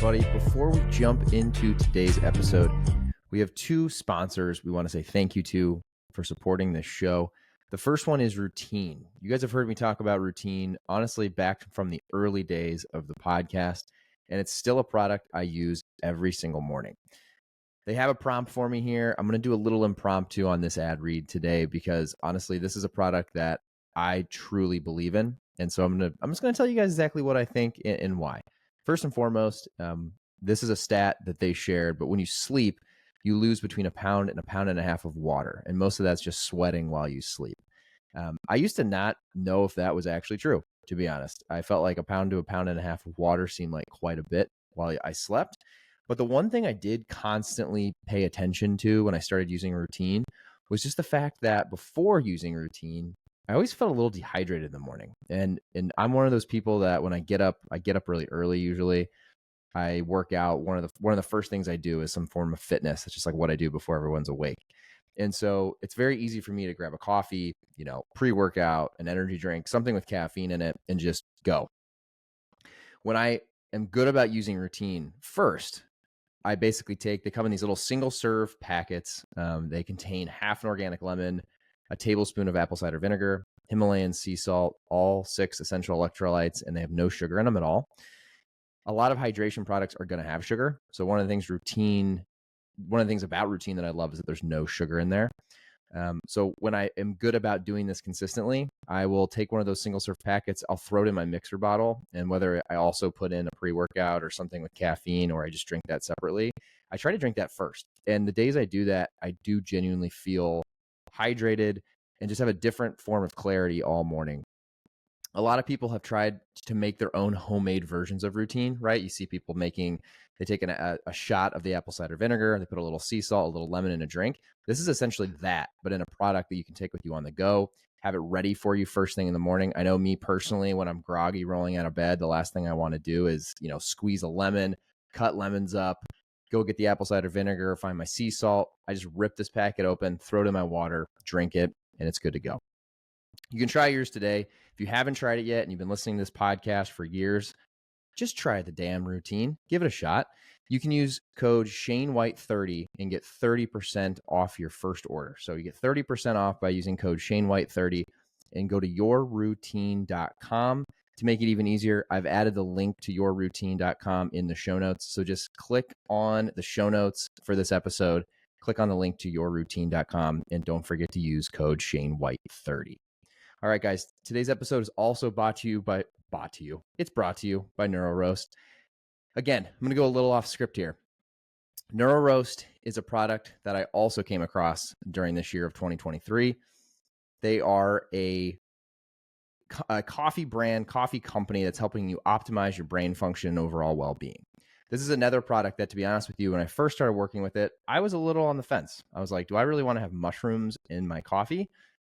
everybody. Before we jump into today's episode, we have two sponsors we want to say thank you to for supporting this show. The first one is Routine. You guys have heard me talk about Routine, honestly, back from the early days of the podcast, and it's still a product I use every single morning. They have a prompt for me here. I'm going to do a little impromptu on this ad read today because honestly, this is a product that I truly believe in. And so I'm just going to tell you guys exactly what I think and why. First and foremost, this is a stat that they shared, but when you sleep, you lose between a pound and a half of water. And most of that's just sweating while you sleep. I used to not know if that was actually true, to be honest. I felt like a pound to a pound and a half of water seemed like quite a bit while I slept. But the one thing I did constantly pay attention to when I started using Routine was just the fact that before using Routine, I always felt a little dehydrated in the morning. And I'm one of those people that when I get up really early usually. I work out. One of the first things I do is some form of fitness. It's just like what I do before everyone's awake. And so it's very easy for me to grab a coffee, pre-workout, an energy drink, something with caffeine in it, and just go. When I am good about using Routine, first, I basically they come in these little single serve packets. They contain half an organic lemon, a tablespoon of apple cider vinegar, Himalayan sea salt, all 6 essential electrolytes, and they have no sugar in them at all. A lot of hydration products are going to have sugar. So one of the things about Routine that I love is that there's no sugar in there. So when I am good about doing this consistently, I will take one of those single serve packets, I'll throw it in my mixer bottle, and whether I also put in a pre-workout or something with caffeine or I just drink that separately, I try to drink that first. And the days I do that, I do genuinely feel hydrated and just have a different form of clarity all morning. A lot of people have tried to make their own homemade versions of Routine, right? You see people they take a shot of the apple cider vinegar, they put a little sea salt, a little lemon in a drink. This is essentially that, but in a product that you can take with you on the go, have it ready for you first thing in the morning. I know me personally, when I'm groggy rolling out of bed, the last thing I want to do is, squeeze a lemon, cut lemons up, go get the apple cider vinegar, find my sea salt. I just rip this packet open, throw it in my water, drink it, and it's good to go. You can try yours today. If you haven't tried it yet and you've been listening to this podcast for years, just try the damn Routine. Give it a shot. You can use code ShaneWhite30 and get 30% off your first order. So you get 30% off by using code ShaneWhite30 and go to yourroutine.com. To make it even easier, I've added the link to yourroutine.com in the show notes. So just click on the show notes for this episode, click on the link to yourroutine.com, and don't forget to use code ShaneWhite30. All right, guys, today's episode is also brought to you by NeuroRoast. Again, I'm going to go a little off script here. NeuroRoast is a product that I also came across during this year of 2023. They are a coffee company that's helping you optimize your brain function and overall well-being. This is another product that, to be honest with you, when I first started working with it, I was a little on the fence. I was like, do I really want to have mushrooms in my coffee?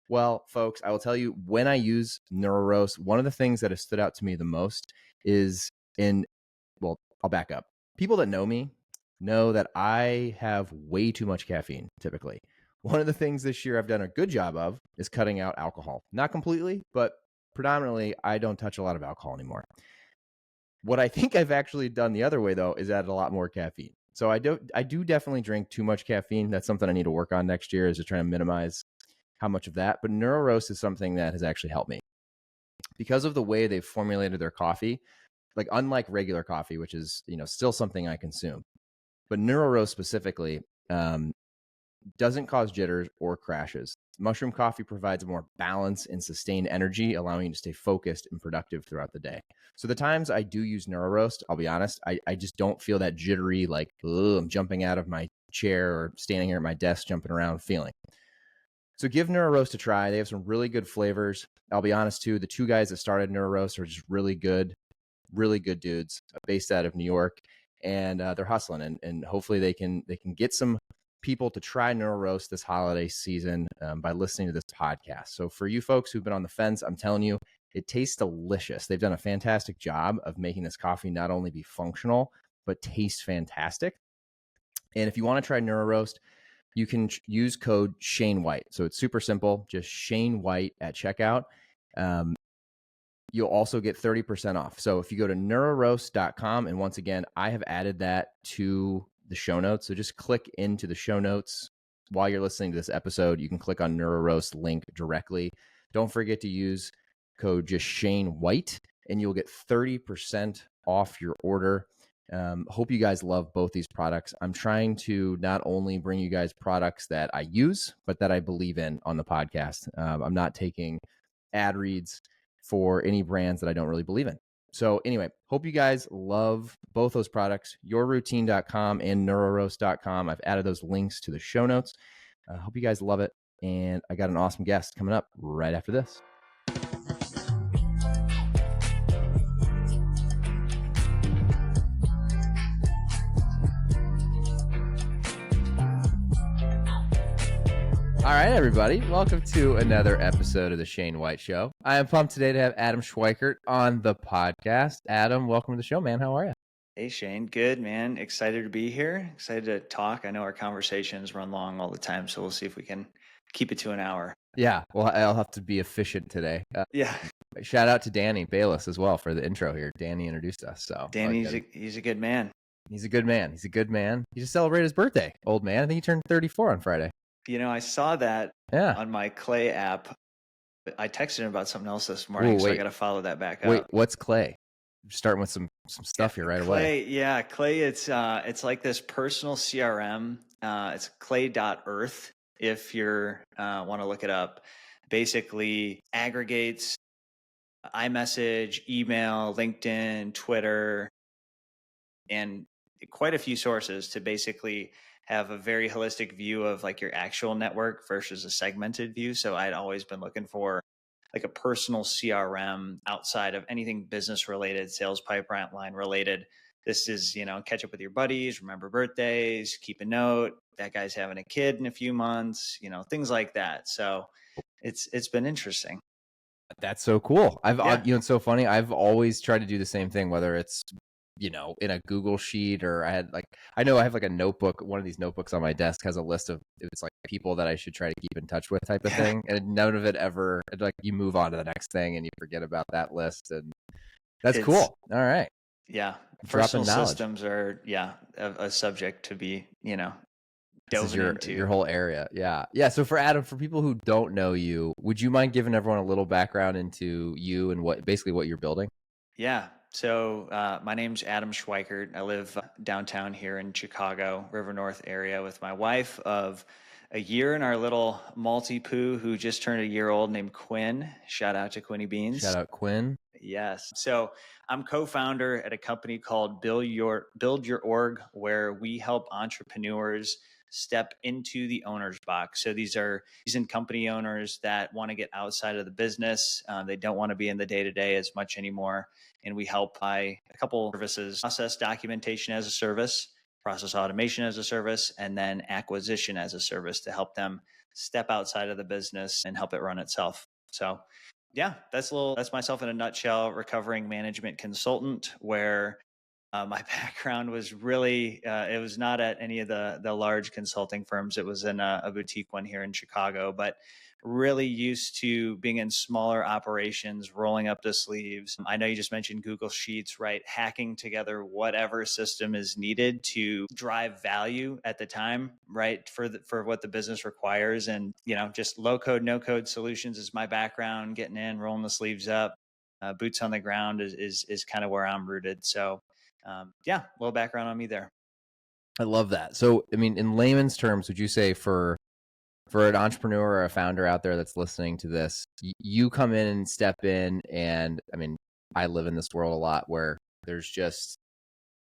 Well, folks, I will tell you, when I use NeuroRoast, one of the things that has stood out to me the most is I'll back up. People that know me know that I have way too much caffeine, typically. One of the things this year I've done a good job of is cutting out alcohol. Not completely, but predominantly, I don't touch a lot of alcohol anymore. What I think I've actually done the other way, though, is add a lot more caffeine. So I do definitely drink too much caffeine. That's something I need to work on next year, is to try to minimize how much of that. But NeuroRoast is something that has actually helped me. Because of the way they've formulated their coffee, like unlike regular coffee, which is, still something I consume, but NeuroRoast specifically doesn't cause jitters or crashes. Mushroom coffee provides more balance and sustained energy, allowing you to stay focused and productive throughout the day. So the times I do use NeuroRoast, I'll be honest, I just don't feel that jittery, like, I'm jumping out of my chair or standing here at my desk, jumping around feeling. So give NeuroRoast a try. They have some really good flavors. I'll be honest too, the two guys that started NeuroRoast are just really good dudes based out of New York, and they're hustling, and hopefully they can get some people to try NeuroRoast this holiday season by listening to this podcast. So for you folks who've been on the fence, I'm telling you, it tastes delicious. They've done a fantastic job of making this coffee not only be functional, but taste fantastic. And if you want to try NeuroRoast, you can use code ShaneWhite. So it's super simple, just ShaneWhite at checkout. you'll also get 30% off. So if you go to neuroroast.com, and once again, I have added that to the show notes. So just click into the show notes while you're listening to this episode. You can click on NeuroRoast link directly. Don't forget to use code just Shane White, and you'll get 30% off your order. Hope you guys love both these products. I'm trying to not only bring you guys products that I use, but that I believe in on the podcast. I'm not taking ad reads for any brands that I don't really believe in. So anyway, hope you guys love both those products, yourroutine.com and neuroroast.com. I've added those links to the show notes. I hope you guys love it. And I got an awesome guest coming up right after this. All right, everybody. Welcome to another episode of the Shane White Show. I am pumped today to have Adam SCHWEICKERT on the podcast. Adam, welcome to the show, man. How are you? Hey, Shane. Good, man. Excited to be here. Excited to talk. I know our conversations run long all the time, so we'll see if we can keep it to an hour. Yeah, well, I'll have to be efficient today. Yeah. Shout out to Danny Bayless as well for the intro here. Danny introduced us. So Danny, he's a good man. He's a good man. He's a good man. He just celebrated his birthday, old man. I think he turned 34 on Friday. You know, I saw that on my Clay app. I texted him about something else this morning, so I got to follow that back up. Wait, what's Clay? Starting with some stuff here right away. Yeah, Clay. It's like this personal CRM. It's clay.earth. If you're want to look it up, basically aggregates iMessage, email, LinkedIn, Twitter, and quite a few sources to basically have a very holistic view of like your actual network versus a segmented view. So I'd always been looking for like a personal CRM outside of anything business related, sales pipeline related. This is, catch up with your buddies, remember birthdays, keep a note, that guy's having a kid in a few months, things like that. So it's been interesting. That's so cool. It's so funny. I've always tried to do the same thing, whether it's, in a Google sheet, or I have like a notebook. One of these notebooks on my desk has a list of, it's like people that I should try to keep in touch with type of thing. And none of it ever, like, you move on to the next thing and you forget about that list. And that's cool. All right. Yeah. Personal systems are, a subject to be, this is your whole area. Yeah. Yeah. So for Adam, for people who don't know you, would you mind giving everyone a little background into you and what you're building? Yeah. So my name's Adam SCHWEICKERT. I live downtown here in Chicago, River North area, with my wife of a year and our little Maltipoo who just turned a year old named Quinn. Shout out to Quinny Beans. Shout out Quinn. Yes. So I'm co-founder at a company called Build Your Org, where we help entrepreneurs step into the owner's box. So these are company owners that want to get outside of the business. They don't want to be in the day-to-day as much anymore. And we help by a couple services: process documentation as a service, process automation as a service, and then acquisition as a service to help them step outside of the business and help it run itself. So yeah, that's myself in a nutshell. Recovering management consultant, where my background was really, it was not at any of the large consulting firms. It was in a boutique one here in Chicago, but really used to being in smaller operations, rolling up the sleeves. I know you just mentioned Google Sheets, right? Hacking together whatever system is needed to drive value at the time, right? For what the business requires. And, just low code, no code solutions is my background. Getting in, rolling the sleeves up, boots on the ground is kind of where I'm rooted. So a little background on me there. I love that. So, I mean, in layman's terms, would you say for an entrepreneur or a founder out there that's listening to this, you come in and step in, and I mean, I live in this world a lot where there's just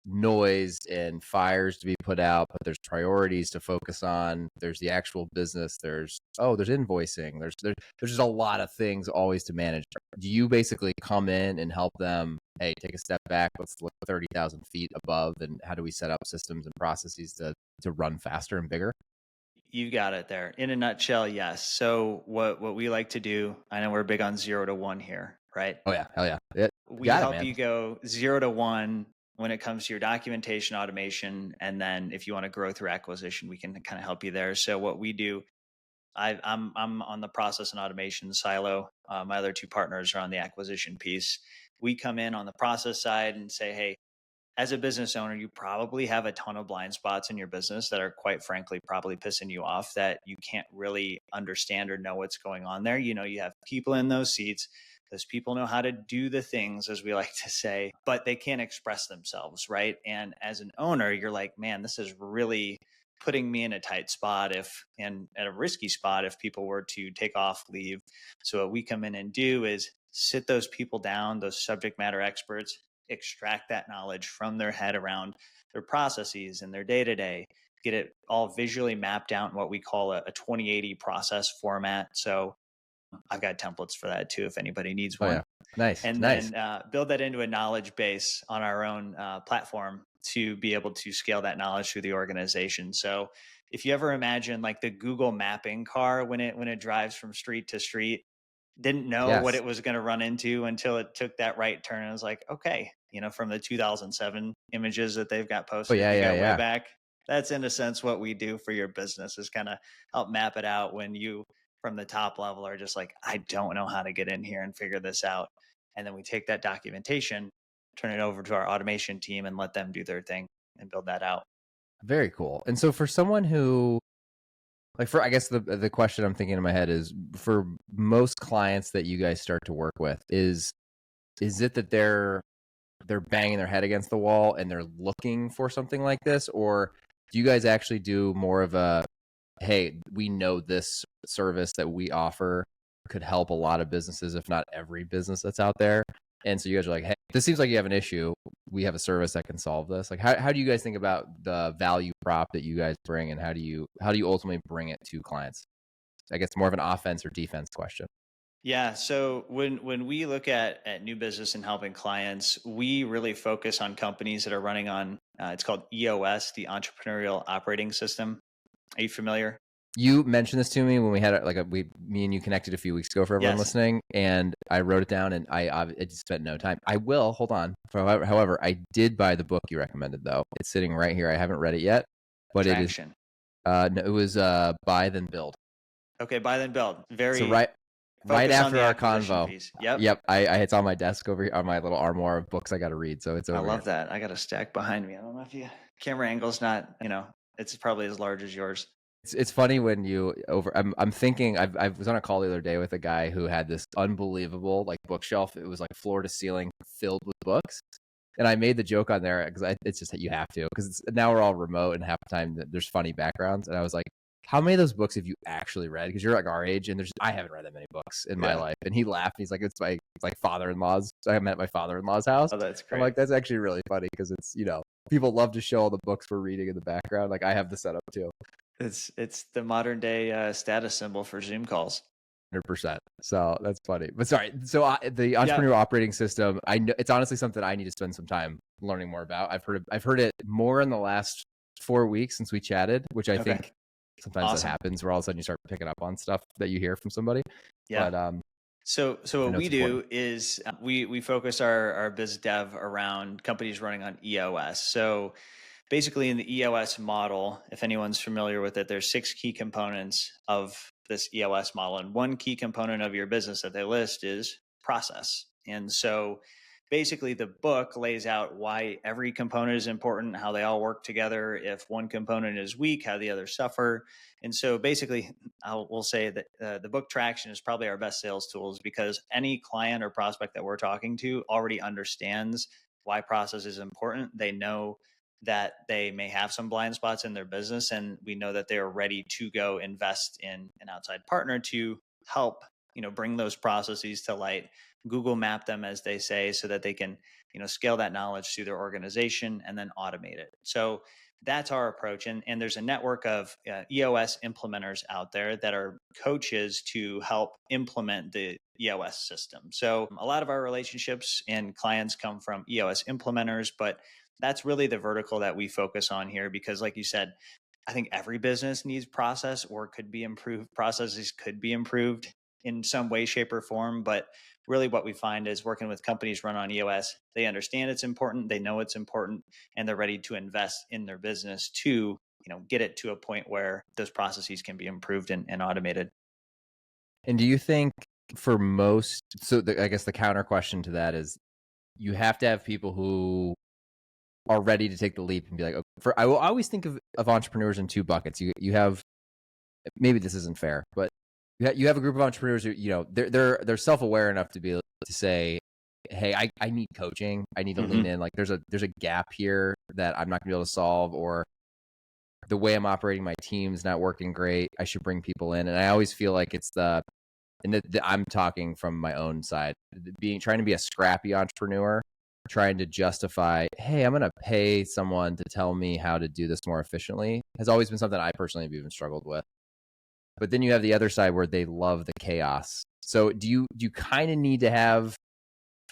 noise and fires to be put out, but there's priorities to focus on. There's the actual business. There's invoicing. There's just a lot of things always to manage. Do you basically come in and help them, hey, take a step back, let's look 30,000 feet above, and how do we set up systems and processes to run faster and bigger? You got it there. In a nutshell, yes. So what we like to do, I know we're big on 0 to 1 here, right? Oh yeah, hell yeah. We help you go 0 to 1 when it comes to your documentation automation. And then if you want to grow through acquisition, we can kind of help you there. So what we do I'm on the process and automation silo. My other two partners are on the acquisition piece. We come in on the process side and say, hey, as a business owner, you probably have a ton of blind spots in your business that are quite frankly probably pissing you off that you can't really understand or know what's going on there. You know, you have people in those seats. Those people know how to do the things, as we like to say, but they can't express themselves, right? And as an owner, you're like, man, this is really putting me in a tight spot if and at a risky spot if people were to take off leave. So what we come in and do is sit those people down, those subject matter experts, extract that knowledge from their head around their processes and their day to day, get it all visually mapped out in what we call a 2080 process format. So I've got templates for that too, if anybody needs Oh one. yeah, nice, And nice. then build that into a knowledge base on our own platform to be able to scale that knowledge through the organization. So if you ever imagine like the Google mapping car when it drives from street to street, didn't know what Yes. it was going to run into until it took that right turn. And I was like, okay, you know, from the 2007 images that they've got Oh posted, yeah, if you yeah, go way yeah. back, that's in a sense what we do for your business is kind of help map it out when you from the top level are just like, I don't know how to get in here and figure this out. And then we take that documentation, turn it over to our automation team and let them do their thing and build that out. Very cool. And so for someone who like for I guess the question I'm thinking in my head is for most clients that you guys start to work with is it that they're banging their head against the wall and they're looking for something like this, or do you guys actually do more of a hey, we know this service that we offer could help a lot of businesses, if not every business that's out there. And so you guys are like, hey, this seems like you have an issue. We have a service that can solve this. Like, how do you guys think about the value prop that you guys bring, and how do you ultimately bring it to clients? I guess more of an offense or defense question. Yeah. So when we look at new business and helping clients, we really focus on companies that are running on it's called EOS, the Entrepreneurial Operating System. Are you familiar? You mentioned this to me when we had me and you connected a few weeks ago for everyone Yes. listening, and I wrote it down, and I just spent no time. I will hold on. However, I did buy the book you recommended though. It's sitting right here. I haven't read it yet, but it is. Traction. No, it was Buy Then Build. Okay. Buy then build. So Very right focus on after the our acquisition convo. piece. Yep. Yep, I it's on my desk over here on my little armoire of books I got to read. So it's I over here. love that. I got a stack behind me. I don't know if you camera angle's not, it's probably as large as yours. It's funny when you over. I'm thinking. I was on a call the other day with a guy who had this unbelievable like bookshelf. It was like floor to ceiling filled with books, and I made the joke on there because it's just that you have to because now we're all remote and half the time there's funny backgrounds. And I was like, how many of those books have you actually read? Because you're like our age, and I haven't read that many books in my Yeah. life. And he laughed. He's like, it's like father-in-law's. So I met my father-in-law's house. Oh, that's I'm great. like, that's actually really funny because it's people love to show all the books we're reading in the background. Like I have the setup too. It's the modern day status symbol for Zoom calls. 100%. So that's funny. But sorry. So the Yeah. entrepreneurial operating system, I know it's honestly something I need to spend some time learning more about. I've heard it more in the last 4 weeks since we chatted, which I Okay. think sometimes that Awesome. happens where all of a sudden you start picking up on stuff that you hear from somebody. Yeah. But So I what know we it's important. do is we focus our biz dev around companies running on EOS. So basically in the EOS model, if anyone's familiar with it, there's 6 key components of this EOS model. And one key component of your business that they list is process. And so basically the book lays out why every component is important, how they all work together. If one component is weak, how the others suffer. And so basically we'll say that the book Traction is probably our best sales tools because any client or prospect that we're talking to already understands why process is important. They know that they may have some blind spots in their business, and we know that they are ready to go invest in an outside partner to help bring those processes to light, Google map them, as they say, so that they can scale that knowledge through their organization and then automate it. So that's our approach. And there's a network of EOS implementers out there that are coaches to help implement the EOS system. So a lot of our relationships and clients come from EOS implementers, but that's really the vertical that we focus on here because, like you said, I think every business needs process or could be improved. Processes could be improved in some way, shape, or form. But really, what we find is working with companies run on EOS, they understand it's important, they know it's important, and they're ready to invest in their business to get it to a point where those processes can be improved and automated. And do you think for most, so I guess the counter question to that is, you have to have people who are ready to take the leap and be like, okay, I will always think of entrepreneurs in two buckets. You have, maybe this isn't fair, but you have a group of entrepreneurs who, they're self-aware enough to be able to say, hey, I need coaching. I need to lean in. Like there's a gap here that I'm not gonna be able to solve, or the way I'm operating my team's not working great. I should bring people in. And I always feel like it's I'm talking from my own side, trying to be a scrappy entrepreneur, trying to justify, hey, I'm going to pay someone to tell me how to do this more efficiently, has always been something I personally have even struggled with. But then you have the other side where they love the chaos. So do you kind of need to have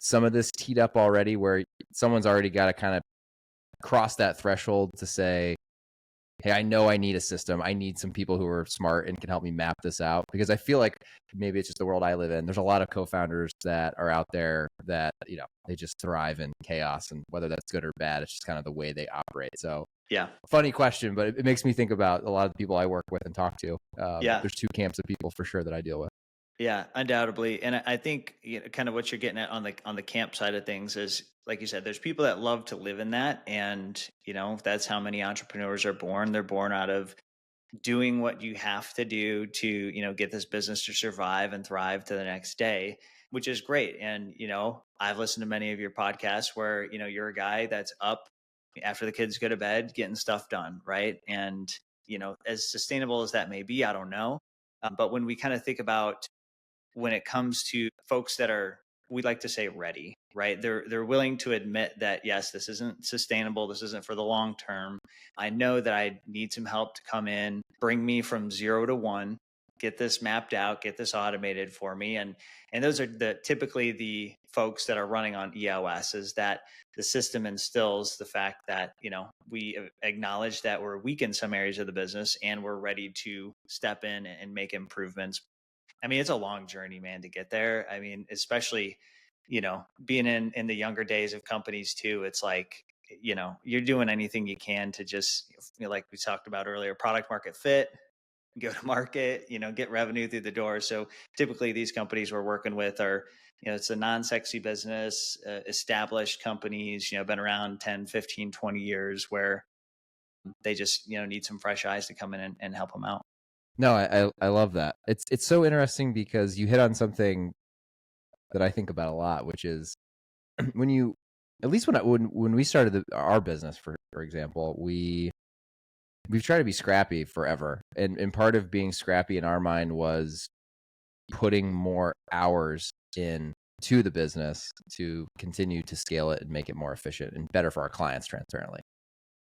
some of this teed up already, where someone's already got to kind of cross that threshold to say, hey, I know I need a system. I need some people who are smart and can help me map this out? Because I feel like maybe it's just the world I live in. There's a lot of co-founders that are out there that, they just thrive in chaos, and whether that's good or bad, it's just kind of the way they operate. So yeah, funny question, but it makes me think about a lot of the people I work with and talk to. There's two camps of people for sure that I deal with. Yeah, undoubtedly. And I think kind of what you're getting at on the camp side of things is, like you said, there's people that love to live in that. And, that's how many entrepreneurs are born. They're born out of doing what you have to do to, get this business to survive and thrive to the next day, which is great. And, I've listened to many of your podcasts where, you're a guy that's up after the kids go to bed, getting stuff done. Right. And, as sustainable as that may be, I don't know. But when we kind of think about when it comes to folks that are, we like to say, ready, right? They're willing to admit that, yes, this isn't sustainable. This isn't for the long term. I know that I need some help to come in, bring me from 0 to 1, get this mapped out, get this automated for me. And those are typically the folks that are running on EOS, is that the system instills the fact that, we acknowledge that we're weak in some areas of the business and we're ready to step in and make improvements. I mean, it's a long journey, man, to get there. I mean, especially, being in the younger days of companies too, it's like, you're doing anything you can to just, like we talked about earlier, product market fit, go to market, get revenue through the door. So typically these companies we're working with are, it's a non-sexy business, established companies, been around 10, 15, 20 years, where they just, need some fresh eyes to come in and help them out. No, I love that. It's so interesting because you hit on something that I think about a lot, which is when you, at least when we started our business, for example, we've tried to be scrappy forever, and part of being scrappy in our mind was putting more hours in to the business to continue to scale it and make it more efficient and better for our clients, transparently.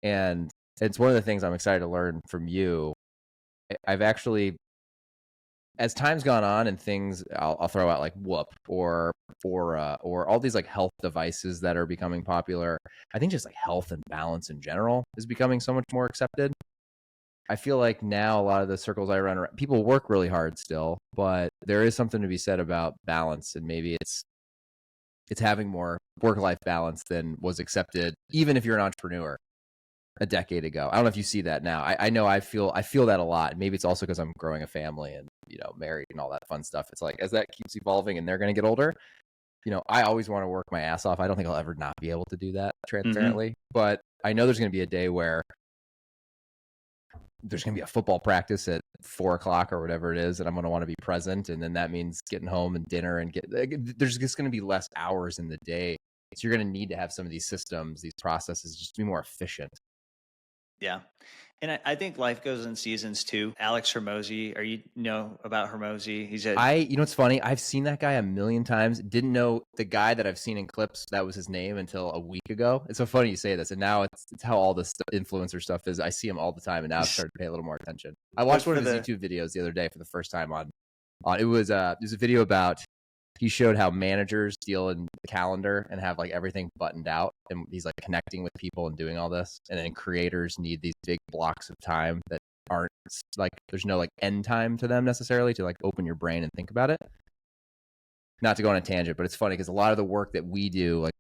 And it's one of the things I'm excited to learn from you. I've actually, as time's gone on and things, I'll throw out like Whoop or all these like health devices that are becoming popular. I think just like health and balance in general is becoming so much more accepted. I feel like now a lot of the circles I run around, people work really hard still, but there is something to be said about balance, and maybe it's having more work-life balance than was accepted, even if you're an entrepreneur a decade ago. I don't know if you see that now. I know I feel that a lot. Maybe it's also because I'm growing a family and, married and all that fun stuff. It's like, as that keeps evolving and they're going to get older, I always want to work my ass off. I don't think I'll ever not be able to do that transparently, but I know there's going to be a day where there's going to be a football practice at 4:00 or whatever it is, and I'm going to want to be present. And then that means getting home and dinner, and there's just going to be less hours in the day. So you're going to need to have some of these systems, these processes, just be more efficient. Yeah. And I think life goes in seasons too. Alex Hermosi, you know about Hermosi? He's it's funny. I've seen that guy a million times. Didn't know the guy that I've seen in clips, that was his name until a week ago. It's so funny you say this. And now it's how all this influencer stuff is. I see him all the time, and now I've started to pay a little more attention. I watched one of his YouTube videos the other day for the first time on it was a video about, he showed how managers deal in the calendar and have like everything buttoned out, and he's like connecting with people and doing all this. And then creators need these big blocks of time that aren't like, there's no like end time to them necessarily to like open your brain and think about it. Not to go on a tangent, but it's funny because a lot of the work that we do, like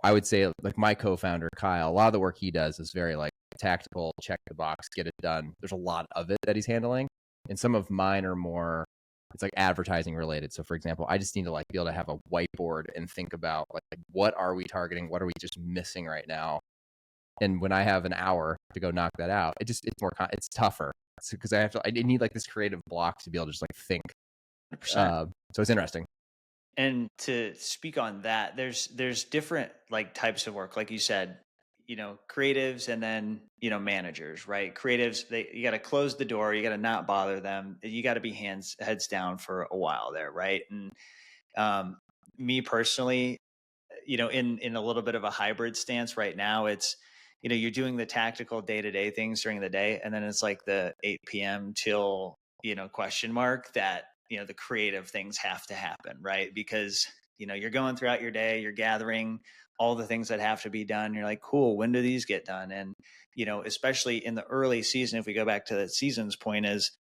I would say like my co-founder Kyle, a lot of the work he does is very like tactical, check the box, get it done. There's a lot of it that he's handling. And some of mine are more, it's like advertising related. So for example, I just need to like be able to have a whiteboard and think about like what are we targeting? What are we just missing right now? And when I have an hour to go knock that out, it's more, it's tougher because I need like this creative block to be able to just like think. 100%. So it's interesting. And to speak on that, there's different like types of work, like you said, creatives and then, managers, right? Creatives, you got to close the door, you got to not bother them, you got to be heads down for a while there, right? And me personally, in a little bit of a hybrid stance right now, it's you're doing the tactical day-to-day things during the day, and then it's like the 8 p.m. till question mark that the creative things have to happen, right? Because you're going throughout your day, you're gathering all the things that have to be done, you're like, cool, when do these get done? And especially in the early season, if we go back to the season's point, is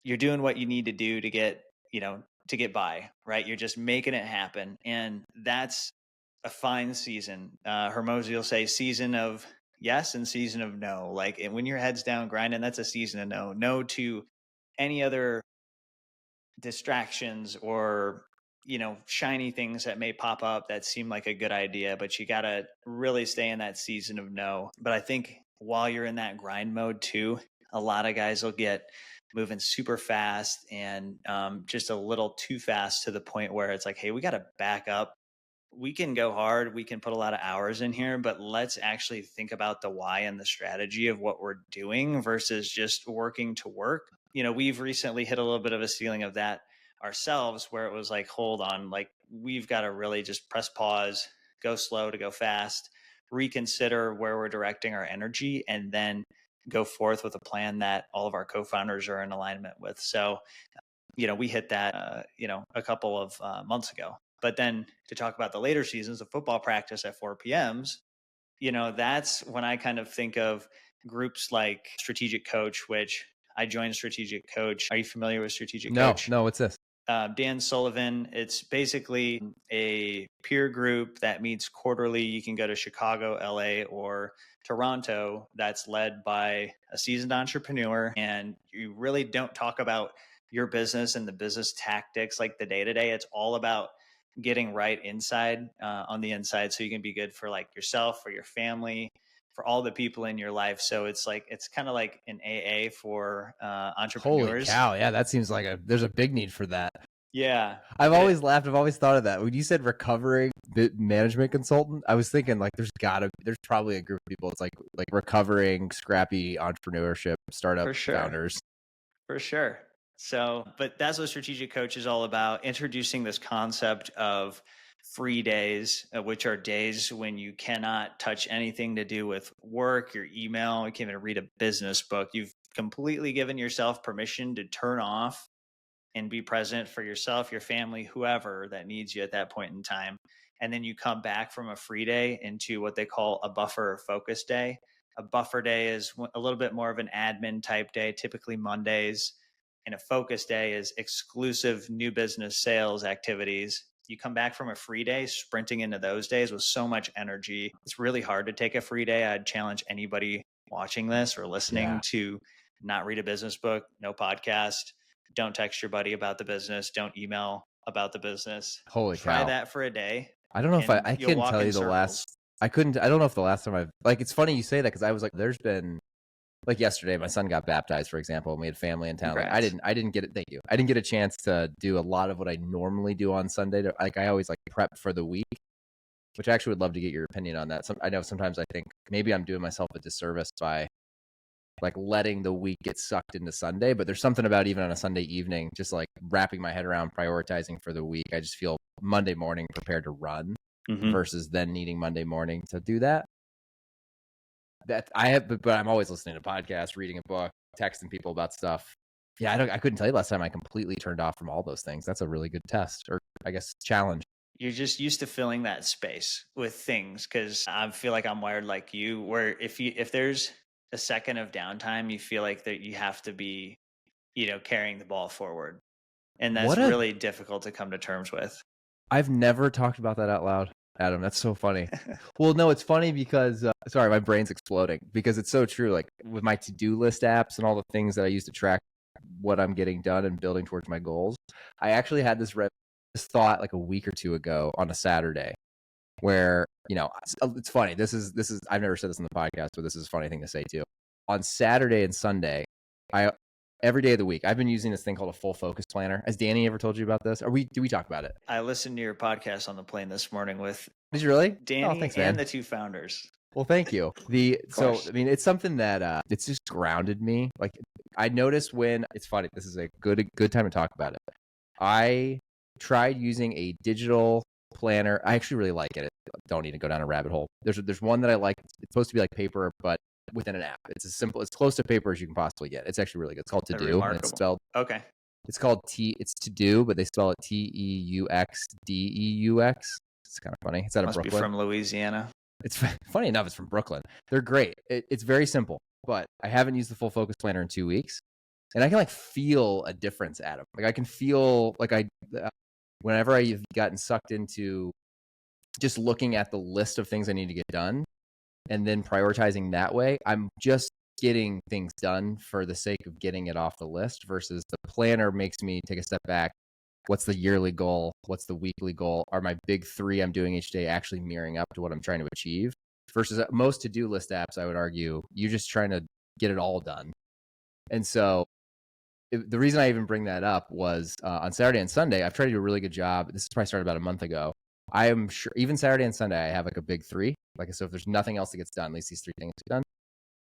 you're doing what you need to do to get to get by, right? You're just making it happen, and that's a fine season. Hermosi will say season of yes and season of no. Like, and when your head's down grinding, that's a season of no. No to any other distractions or shiny things that may pop up that seem like a good idea, but you got to really stay in that season of no. But I think while you're in that grind mode too, a lot of guys will get moving super fast and just a little too fast to the point where it's like, hey, we got to back up. We can go hard, we can put a lot of hours in here, but let's actually think about the why and the strategy of what we're doing versus just working to work. We've recently hit a little bit of a ceiling of that ourselves, where it was like, hold on, like we've got to really just press pause, go slow to go fast, reconsider where we're directing our energy, and then go forth with a plan that all of our co-founders are in alignment with. So, we hit that, a couple of months ago. But then to talk about the later seasons of football practice at 4 p.m.s, that's when I kind of think of groups like Strategic Coach, which I joined Strategic Coach. Are you familiar with Strategic Coach? No, what's this? Dan Sullivan. It's basically a peer group that meets quarterly. You can go to Chicago, LA, or Toronto. That's led by a seasoned entrepreneur. And you really don't talk about your business and the business tactics like the day-to-day. It's all about getting right inside, on the inside, so you can be good for like yourself, for your family, for all the people in your life. So it's kind of like an AA for entrepreneurs. Holy cow. Yeah, that seems like there's a big need for that. Yeah. I've always laughed. I've always thought of that. When you said recovering management consultant, I was thinking like there's probably a group of people. It's like recovering scrappy entrepreneurship startup founders. For sure. So, but that's what Strategic Coach is all about, introducing this concept of free days, which are days when you cannot touch anything to do with work, your email, you can't even read a business book. You've completely given yourself permission to turn off and be present for yourself, your family, whoever that needs you at that point in time. And then you come back from a free day into what they call a buffer focus day. A buffer day is a little bit more of an admin type day, typically Mondays. And a focus day is exclusive new business sales activities. You come back from a free day, sprinting into those days with so much energy. It's really hard to take a free day. I'd challenge anybody watching this or listening to not read a business book, no podcast, don't text your buddy about the business, don't email about the business. Holy Try cow. that for a day. I don't know if I couldn't tell you the last. I don't know if the last time it's funny you say that, because I was like, there's been like yesterday, my son got baptized, for example, and we had family in town. Like, I didn't get it. Thank you. I didn't get a chance to do a lot of what I normally do on Sunday. I always like prep for the week, which I actually would love to get your opinion on that. I know sometimes I think maybe I'm doing myself a disservice by like letting the week get sucked into Sunday, but there's something about even on a Sunday evening, just like wrapping my head around prioritizing for the week. I just feel Monday morning prepared to run versus then needing Monday morning to do that. That I have, but I'm always listening to podcasts, reading a book, texting people about stuff. Yeah, I couldn't tell you last time I completely turned off from all those things. That's a really good test, or I guess challenge. You're just used to filling that space with things, because I feel like I'm wired like you, where if there's a second of downtime, you feel like that you have to be, carrying the ball forward, and that's really difficult to come to terms with. I've never talked about that out loud. Adam. That's so funny. Well, no, it's funny because, sorry, my brain's exploding because it's so true. Like with my to-do list apps and all the things that I use to track what I'm getting done and building towards my goals. I actually had this thought like a week or two ago on a Saturday where, it's funny. This is, I've never said this in the podcast, but this is a funny thing to say too. On Saturday and Sunday, every day of the week, I've been using this thing called a full focus planner. Has Danny ever told you about this? Did we talk about it? I listened to your podcast on the plane this morning with Did you really? Danny thanks, and man. the two founders. Well, thank you. It's something that it's just grounded me. Like I noticed when it's funny. This is a good time to talk about it. I tried using a digital planner. I actually really like it. Don't need to go down a rabbit hole. There's one that I like. It's supposed to be like paper, but within an app. It's as close to paper as you can possibly get. It's actually really good. It's called To Do. And it's spelled okay. It's called It's To Do, but they spell it TEUXDEUX. It's kind of funny. It's out of Brooklyn. Must be from Louisiana. It's funny enough. It's from Brooklyn. They're great. It's very simple, but I haven't used the full focus planner in 2 weeks, and I can like feel a difference, Adam. Like I can feel like whenever I've gotten sucked into just looking at the list of things I need to get done and then prioritizing that way, I'm just getting things done for the sake of getting it off the list versus the planner makes me take a step back. What's the yearly goal? What's the weekly goal? Are my big 3 I'm doing each day actually mirroring up to what I'm trying to achieve? Versus most to-do list apps, I would argue, you're just trying to get it all done. And so the reason I even bring that up was on Saturday and Sunday, I've tried to do a really good job. This is probably started about a month ago. I am sure even Saturday and Sunday, I have like a big 3. Like, so if there's nothing else that gets done, at least these 3 things get done.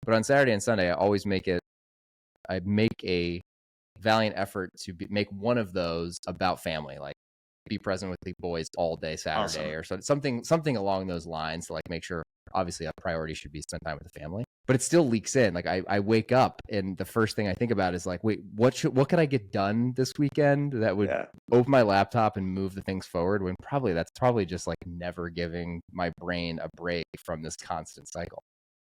But on Saturday and Sunday, I make a valiant effort to make one of those about family, like be present with the boys all day Saturday. Awesome. Or something along those lines to like make sure, obviously a priority should be spend time with the family, but it still leaks in. Like I wake up and the first thing I think about is like, wait, what can I get done this weekend that would open my laptop and move the things forward, when that's probably just like never giving my brain a break from this constant cycle.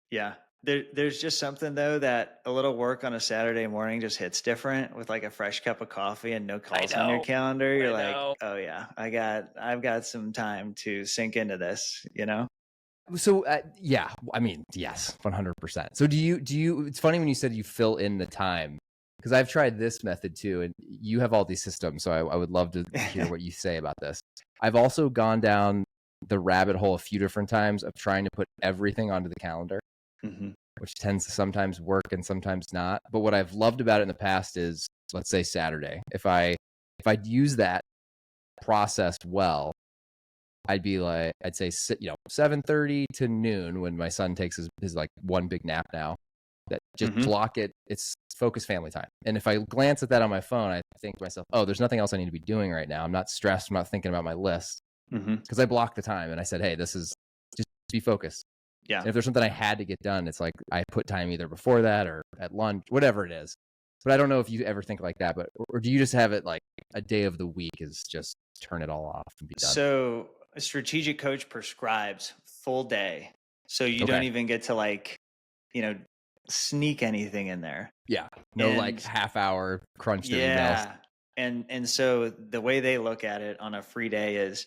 Yeah. There's just something though that a little work on a Saturday morning just hits different with like a fresh cup of coffee and no calls on your calendar. You're like, oh yeah, I've got some time to sink into this, So yeah, I mean, yes, 100%. So do you, it's funny when you said you fill in the time, because I've tried this method too, and you have all these systems. So I would love to hear what you say about this. I've also gone down the rabbit hole a few different times of trying to put everything onto the calendar. Mm-hmm. Which tends to sometimes work and sometimes not. But what I've loved about it in the past is, let's say Saturday, if I'd use that process well, I'd say 7:30 to noon when my son takes his like one big nap now. That just block it. It's focus family time. And if I glance at that on my phone, I think to myself, oh, there's nothing else I need to be doing right now. I'm not stressed. I'm not thinking about my list because I blocked the time and I said, hey, this is just be focused. Yeah. And if there's something I had to get done, it's like I put time either before that or at lunch, whatever it is. But I don't know if you ever think like that, or do you just have it like a day of the week is just turn it all off and be done? So a strategic coach prescribes full day. So you don't even get to like, sneak anything in there. Yeah. No, like half hour crunch through emails. And so the way they look at it on a free day is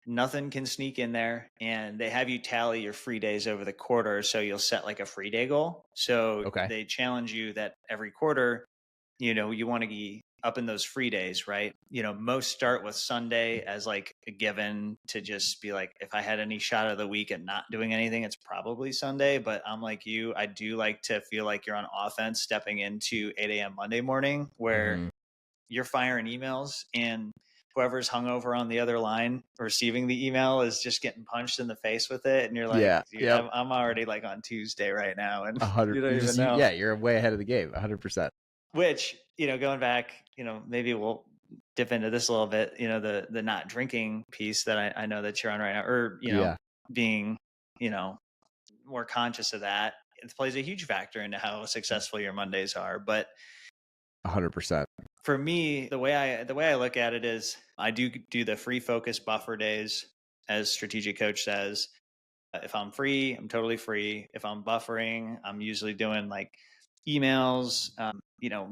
nothing can sneak in there, and they have you tally your free days over the quarter. So you'll set like a free day goal. So they challenge you that every quarter, you want to be up in those free days, right? Most start with Sunday as like a given to just be like, if I had any shot of the week at not doing anything, it's probably Sunday. But I'm like you, I do like to feel like you're on offense stepping into 8 a.m. Monday morning where you're firing emails and whoever's hungover on the other line receiving the email is just getting punched in the face with it. And you're like, I'm already like on Tuesday right now. And 100, you don't even know. You're way ahead of the game, 100%. Which, going back, maybe we'll dip into this a little bit, the not drinking piece that I know that you're on right now, or, being, more conscious of that. It plays a huge factor into how successful your Mondays are. But 100%. For me, the way I look at it is I do the free focus buffer days, as strategic coach says. If I'm free, I'm totally free. If I'm buffering, I'm usually doing like emails,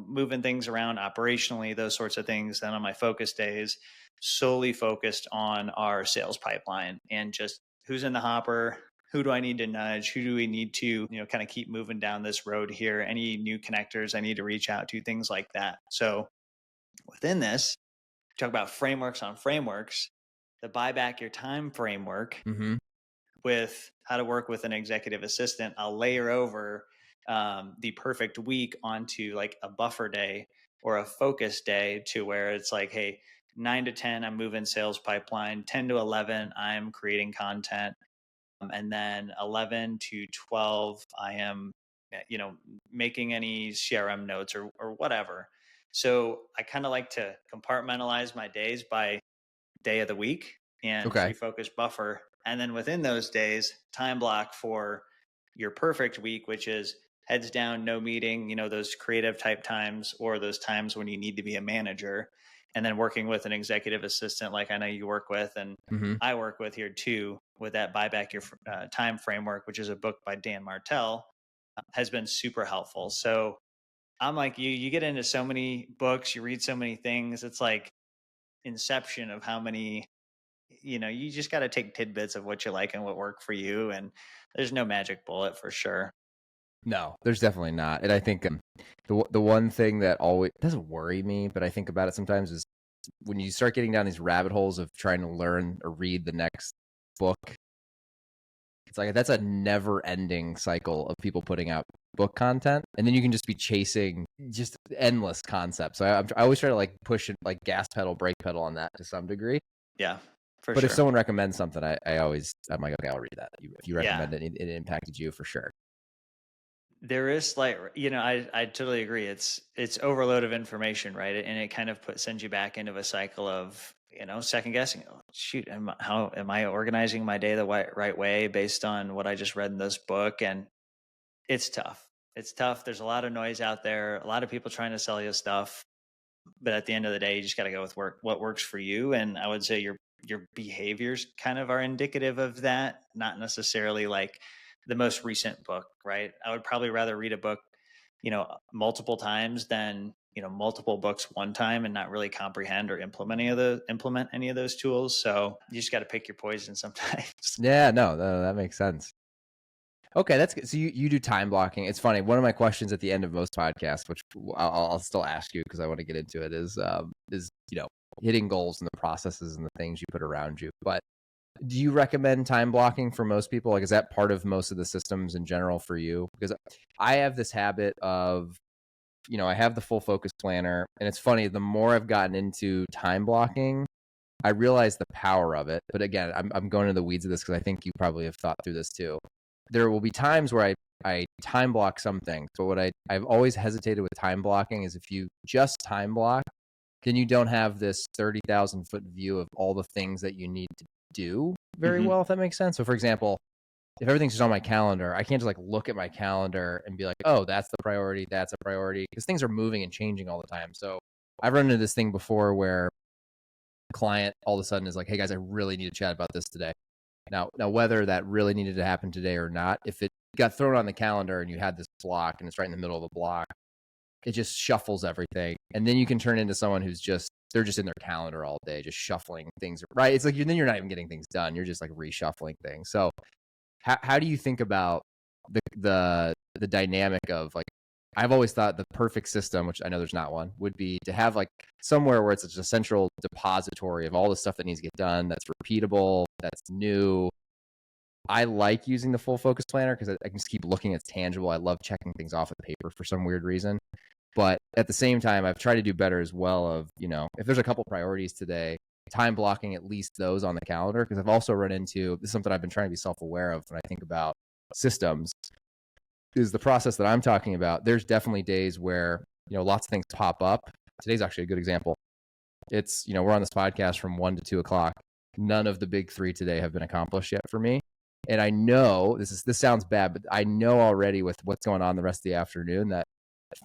moving things around operationally, those sorts of things. Then on my focus days, solely focused on our sales pipeline and just who's in the hopper, who do I need to nudge, who do we need to, kind of keep moving down this road here, any new connectors I need to reach out to, things like that. So within this, talk about frameworks on frameworks, the buy back your time framework with how to work with an executive assistant. I'll layer over the perfect week onto like a buffer day or a focus day, to where it's like, hey, 9 to 10, I'm moving sales pipeline, 10 to 11, I'm creating content. And then 11 to 12, I am, making any CRM notes or whatever. So I kind of like to compartmentalize my days by day of the week and refocus buffer. And then within those days, time block for your perfect week, which is heads down, no meeting, those creative type times, or those times when you need to be a manager. And then working with an executive assistant, like I know you work with, and I work with here too, with that buy back your time framework, which is a book by Dan Martell, has been super helpful. So I'm like you get into so many books, you read so many things. It's like inception of how many, you just got to take tidbits of what you like and what work for you. And there's no magic bullet for sure. No, there's definitely not. And I think the one thing that always doesn't worry me, but I think about it sometimes, is when you start getting down these rabbit holes of trying to learn or read the next book. It's like that's a never-ending cycle of people putting out book content, and then you can just be chasing just endless concepts. So I always try to like push it, like gas pedal, brake pedal on that to some degree. Yeah, but sure. If someone recommends something, I'm like, okay, I'll read that. If you recommend it, it impacted you for sure. There is like, I totally agree. It's overload of information, right? And it kind of sends you back into a cycle of, second guessing. Oh, shoot, am I organizing my day the right way based on what I just read in this book? And it's tough. It's tough. There's a lot of noise out there, a lot of people trying to sell you stuff. But at the end of the day, you just got to go with what works for you. And I would say your behaviors kind of are indicative of that, not necessarily like the most recent book, right? I would probably rather read a book, multiple times than, multiple books one time and not really comprehend or implement any of those tools. So you just got to pick your poison sometimes. Yeah, no, that makes sense. Okay, that's good. So you do time blocking. It's funny. One of my questions at the end of most podcasts, which I'll still ask you because I want to get into it, is hitting goals and the processes and the things you put around you. But do you recommend time blocking for most people? Like, is that part of most of the systems in general for you? Because I have this habit of, I have the full focus planner, and it's funny. The more I've gotten into time blocking, I realize the power of it. But again, I'm going into the weeds of this because I think you probably have thought through this too. There will be times where I time block something. So what I've always hesitated with time blocking is if you just time block, then you don't have this 30,000 foot view of all the things that you need to do very well, if that makes sense. So for example, if everything's just on my calendar, I can't just like look at my calendar and be like, oh, that's the priority, that's a priority, because things are moving and changing all the time. So I've run into this thing before where a client all of a sudden is like, hey guys, I really need to chat about this today. Now whether that really needed to happen today or not, if it got thrown on the calendar and you had this block and it's right in the middle of a block, it just shuffles everything. And then you can turn into someone who's they're just in their calendar all day, just shuffling things, right? It's like then you're not even getting things done. You're just like reshuffling things. So how do you think about the dynamic of like, I've always thought the perfect system, which I know there's not one, would be to have like somewhere where it's just a central depository of all the stuff that needs to get done, that's repeatable, that's new. I like using the full focus planner because I can just keep looking, it's tangible. I love checking things off of paper for some weird reason. But at the same time, I've tried to do better as well of, if there's a couple priorities today, time blocking at least those on the calendar. Because I've also run into, this is something I've been trying to be self-aware of when I think about systems, is the process that I'm talking about. There's definitely days where, lots of things pop up. Today's actually a good example. It's, we're on this podcast from 1 to 2 o'clock. None of the big three today have been accomplished yet for me. And I know this sounds bad, but I know already with what's going on the rest of the afternoon that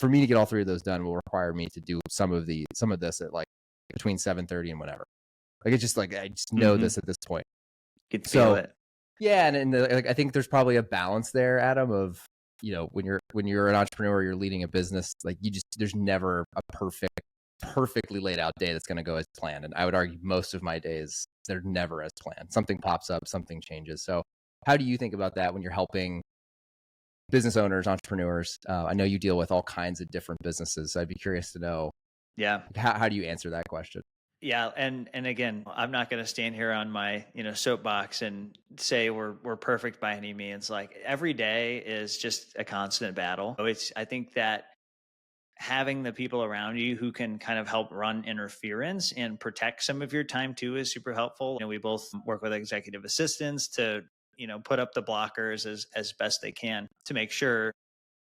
for me to get all three of those done will require me to do some of this at like between 7:30 and whatever. Like it's just like, I just know this at this point. You can feel it. Yeah. And I think there's probably a balance there, Adam, of when you're an entrepreneur, you're leading a business, like there's never a perfectly laid out day that's going to go as planned. And I would argue most of my days, they're never as planned. Something pops up, something changes. So how do you think about that when you're helping business owners, entrepreneurs? I know you deal with all kinds of different businesses. So I'd be curious to know, Yeah. how do you answer that question? Yeah, and again, I'm not going to stand here on my soapbox and say we're perfect by any means. Like every day is just a constant battle. I think that having the people around you who can kind of help run interference and protect some of your time too is super helpful. We both work with executive assistants to put up the blockers as best they can to make sure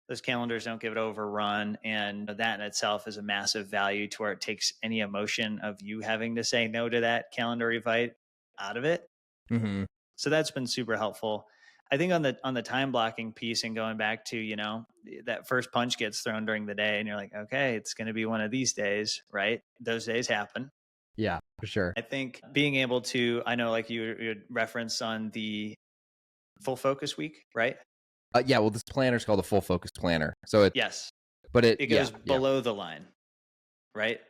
those calendars don't get overrun. And that in itself is a massive value to where it takes any emotion of you having to say no to that calendar invite out of it. Mm-hmm. So that's been super helpful. I think on the time blocking piece and going back to, that first punch gets thrown during the day and you're like, okay, it's going to be one of these days, right? Those days happen. Yeah, for sure. I think being able to, I know like you referenced on the full focus week, right? Yeah, well, this planner is called the Full Focus Planner. So Yes. it goes yeah. below the line, right?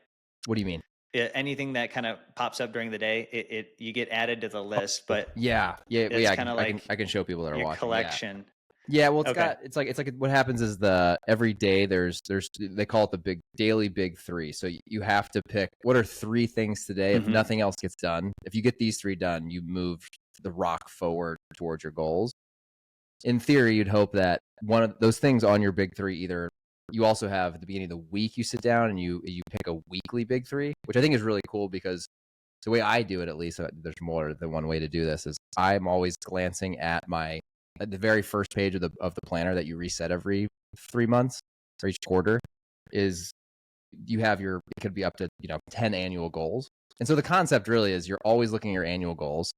What do you mean? Anything that kind of pops up during the day, you get added to the list, but Yeah. it's kind of like I can show people that are your watching. Yeah. collection. Yeah, well, Okay. it's like what happens is every day there's they call it the daily big three. So you have to pick what are three things today. If Mm-hmm. nothing else gets done, if you get these three done, you move the rock forward towards your goals. In theory, you'd hope that one of those things on your big three, either you also have at the beginning of the week, you sit down and you pick a weekly big three, which I think is really cool because the way I do it, at least, there's more than one way to do this, is I'm always glancing at the very first page of the planner that you reset every 3 months or each quarter is you have it could be up to 10 annual goals. And so the concept really is you're always looking at your annual goals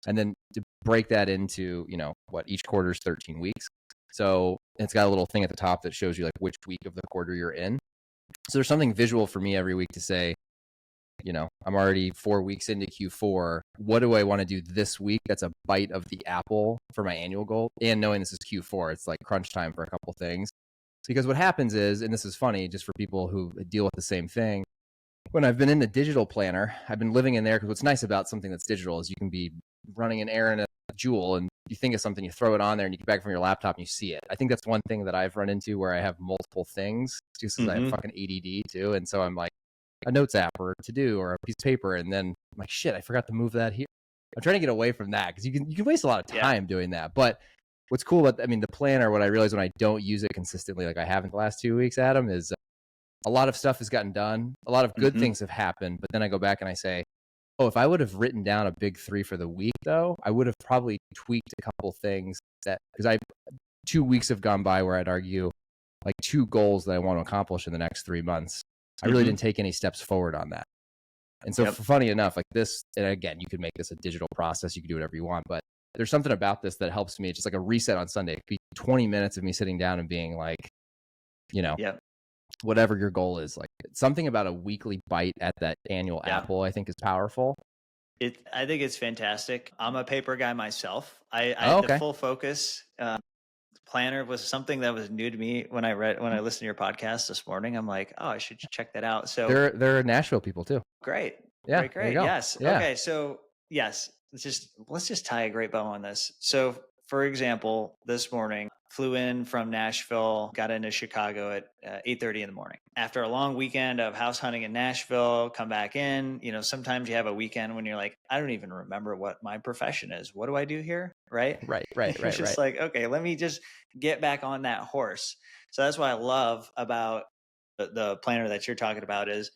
and then to break that into what each quarter is 13 weeks. So it's got a little thing at the top that shows you like which week of the quarter you're in. So there's something visual for me every week to say, I'm already 4 weeks into Q4. What do I want to do this week? That's a bite of the apple for my annual goal. And knowing this is Q4, it's like crunch time for a couple things. Because what happens is, and this is funny just for people who deal with the same thing, when I've been in the digital planner, I've been living in there because what's nice about something that's digital is you can be running an errand at Jewel and you think of something, you throw it on there and you get back from your laptop and you see it. I think that's one thing that I've run into where I have multiple things just because I have fucking ADD too. And so I'm like, a notes app or to do or a piece of paper, and then I'm like, shit, I forgot to move that here. I'm trying to get away from that because you can waste a lot of time doing that. But what's cool about the planner, what I realize when I don't use it consistently like I haven't the last 2 weeks, Adam, is a lot of stuff has gotten done. A lot of good things have happened, but then I go back and I say, oh, if I would have written down a big three for the week though, I would have probably tweaked a couple things because 2 weeks have gone by where I'd argue like 2 goals that I want to accomplish in the next 3 months. I really didn't take any steps forward on that. And so funny enough, like this, and again, you could make this a digital process. You can do whatever you want, but there's something about this that helps me. It's just like a reset on Sunday. It could be 20 minutes of me sitting down and being like, whatever your goal is, like something about a weekly bite at that annual apple, I think is powerful. I think it's fantastic. I'm a paper guy myself. I had the Full Focus planner was something that was new to me when I listened to your podcast this morning. I'm like, oh, I should check that out. So they're Nashville people too. Great. Yeah. Great. Yes. Yeah. Okay. So yes, let's just tie a great bow on this. So for example, this morning flew in from Nashville, got into Chicago at 8:30 in the morning. After a long weekend of house hunting in Nashville, come back in. Sometimes you have a weekend when you're like, I don't even remember what my profession is. What do I do here? Right. It's just like, okay, let me just get back on that horse. So that's what I love about the planner that you're talking about is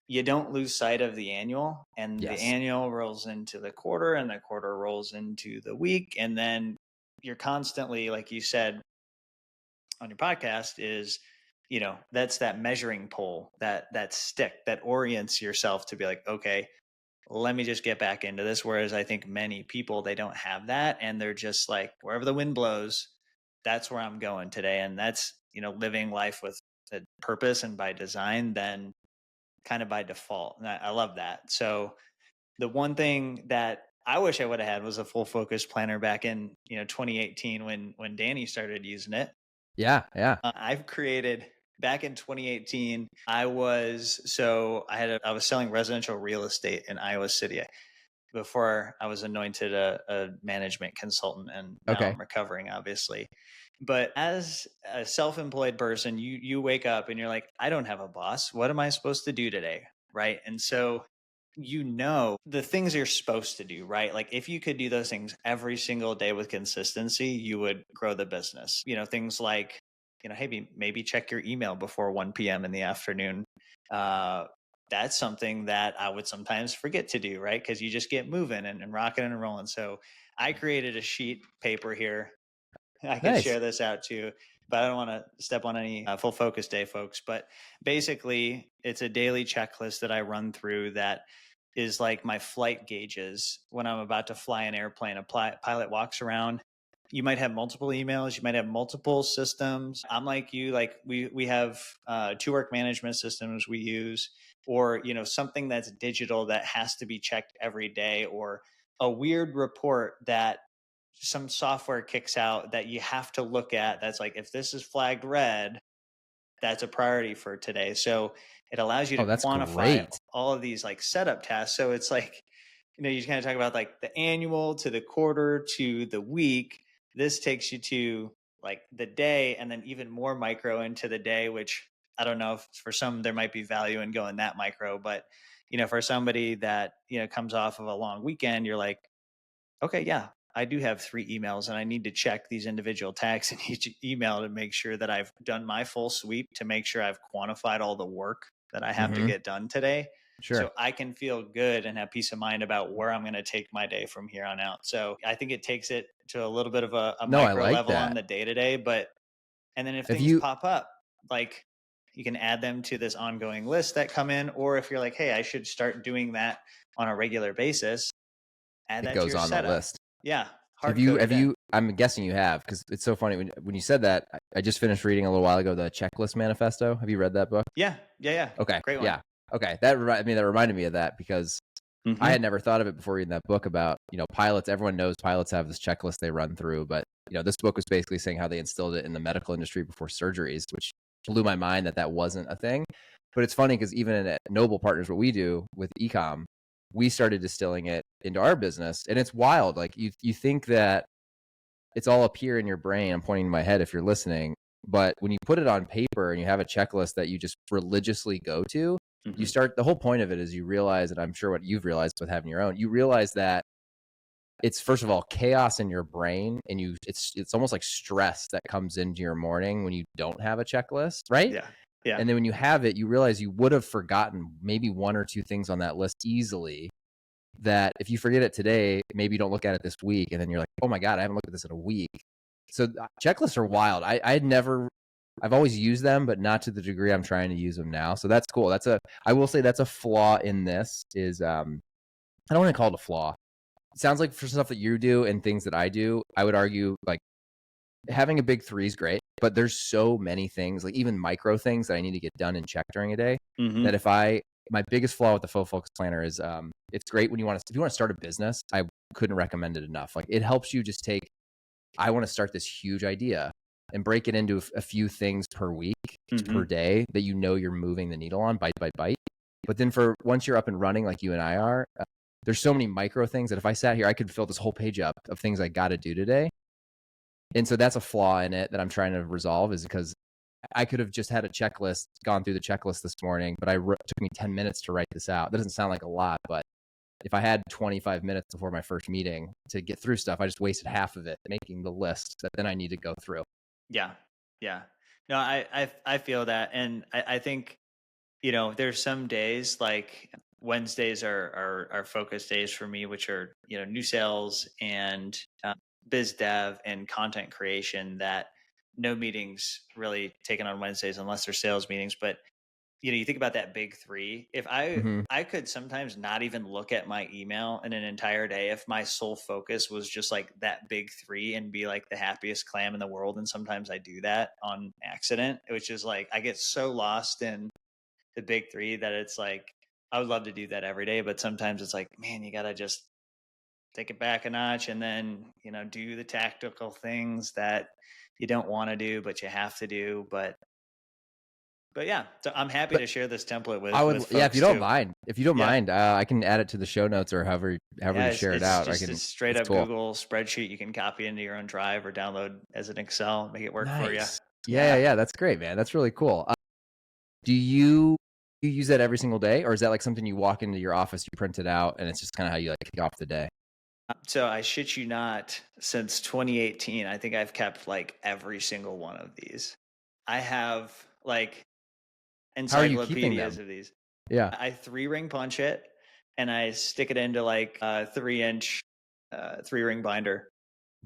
you don't lose sight of the annual, and the annual rolls into the quarter, and the quarter rolls into the week. And then you're constantly, like you said on your podcast, is, that's that measuring pole, that stick that orients yourself to be like, okay, let me just get back into this. Whereas I think many people, they don't have that. And they're just like, wherever the wind blows, that's where I'm going today. And that's, living life with a purpose and by design, then kind of by default. And I love that. So the one thing that I wish I would have had was a Full Focus planner back in 2018 when Danny started using it. Yeah. Yeah. I've created back in 2018. I was selling residential real estate in Iowa City before I was anointed a management consultant, and now Okay. I'm recovering, obviously. But as a self-employed person, you wake up and you're like, I don't have a boss. What am I supposed to do today? Right. And so the things you're supposed to do, right? Like if you could do those things every single day with consistency, you would grow the business. Things like, hey, maybe check your email before 1 p.m. in the afternoon. Uh, that's something that I would sometimes forget to do, right? Because you just get moving and rocking and rolling. So I created a sheet paper here. I could Nice. share this out too, but I don't want to step on any full focus day, folks. But basically, it's a daily checklist that I run through that is like my flight gauges. When I'm about to fly an airplane, a pilot walks around. You might have multiple emails, you might have multiple systems. I'm like you, like we have two work management systems we use, or something that's digital that has to be checked every day, or a weird report that some software kicks out that you have to look at, that's like, if this is flagged red, that's a priority for today. So it allows you Oh, to that's quantify great. all of these like setup tasks. So it's like, you kind of talk about like the annual to the quarter to the week. This takes you to like the day, and then even more micro into the day, which I don't know if for some there might be value in going that micro, but for somebody that, comes off of a long weekend, you're like, okay, yeah, I do have 3 emails and I need to check these individual tags in each email to make sure that I've done my full sweep, to make sure I've quantified all the work that I have to Mm-hmm. get done today. Sure. So I can feel good and have peace of mind about where I'm going to take my day from here on out. So I think it takes it to a little bit of a No, I micro like level on that. the day to day. And then if If things you, pop up, like you can add them to this ongoing list that come in. Or if you're like, hey, I should start doing that on a regular basis, add it that to goes your on the setup. list. Yeah, Have hard you, code have it in. you, I'm guessing you have, because it's so funny when you said that. I just finished reading a little while ago the Checklist Manifesto. Have you read that book? Yeah, yeah, yeah. Okay. Great one. Yeah. Okay. That reminded me of that because I Mm-hmm. had never thought of it before reading that book about, pilots. Everyone knows pilots have this checklist they run through, but this book was basically saying how they instilled it in the medical industry before surgeries, which blew my mind that wasn't a thing. But it's funny because even at Noble Partners, what we do with ecom, we started distilling it into our business, and it's wild. Like you think that it's all up here in your brain. I'm pointing to my head if you're listening. But when you put it on paper and you have a checklist that you just religiously go to, Mm-hmm. you start, the whole point of it is you realize, and I'm sure what you've realized with having your own, you realize that it's, first of all, chaos in your brain, and it's almost like stress that comes into your morning when you don't have a checklist, right? Yeah, yeah, And then when you have it, you realize you would have forgotten maybe one or two things on that list easily, that if you forget it today, maybe you don't look at it this week, and then you're like, oh my God, I haven't looked at this in a week. So checklists are wild. I've always used them, but not to the degree I'm trying to use them now. So that's cool. I will say that's a flaw in this is, I don't want to call it a flaw. It sounds like for stuff that you do and things that I do, I would argue like having a big three is great, but there's so many things, like even micro things that I need to get done and check during a day, mm-hmm. that my biggest flaw with the Full Focus Planner is, it's great if you want to start a business. I couldn't recommend it enough. Like it helps you just take, I want to start this huge idea, and break it into a few things per week, Mm-hmm. per day, that you're moving the needle on bite by bite. But then for once you're up and running, like you and I are, there's so many micro things that if I sat here, I could fill this whole page up of things I got to do today. And so that's a flaw in it that I'm trying to resolve, is because I could have just had a checklist, gone through the checklist this morning, but it took me 10 minutes to write this out. That doesn't sound like a lot, but if I had 25 minutes before my first meeting to get through stuff, I just wasted half of it making the list that then I need to go through. Yeah, yeah. No, I feel that, and I think there's some days like Wednesdays are focus days for me, which are new sales and biz dev and content creation. That no meetings really taken on Wednesdays unless they're sales meetings, but you think about that big three. If Mm-hmm. I could sometimes not even look at my email in an entire day if my sole focus was just like that big three, and be like the happiest clam in the world. And sometimes I do that on accident, which is like I get so lost in the big three that it's like I would love to do that every day, but sometimes it's like, man, you gotta just take it back a notch, and then do the tactical things that you don't want to do, but you have to do. But yeah, so I'm happy to share this template with yeah, if you folks don't too. mind, I can add it to the show notes or however Yeah, you share it it's out. just a straight It's up cool. Google spreadsheet you can copy into your own Drive or download as an Excel, make it work for you. Nice. Yeah. Yeah. That's great, man. That's really cool. Do you use that every single day, or is that like something you walk into your office, you print it out, and it's just kind of how you like kick off the day? So I shit you not, since 2018, I think I've kept like every single one of these. I have like How are you keeping encyclopedias them? of these. Yeah. I 3-ring punch it and I stick it into like a 3-inch 3-ring binder.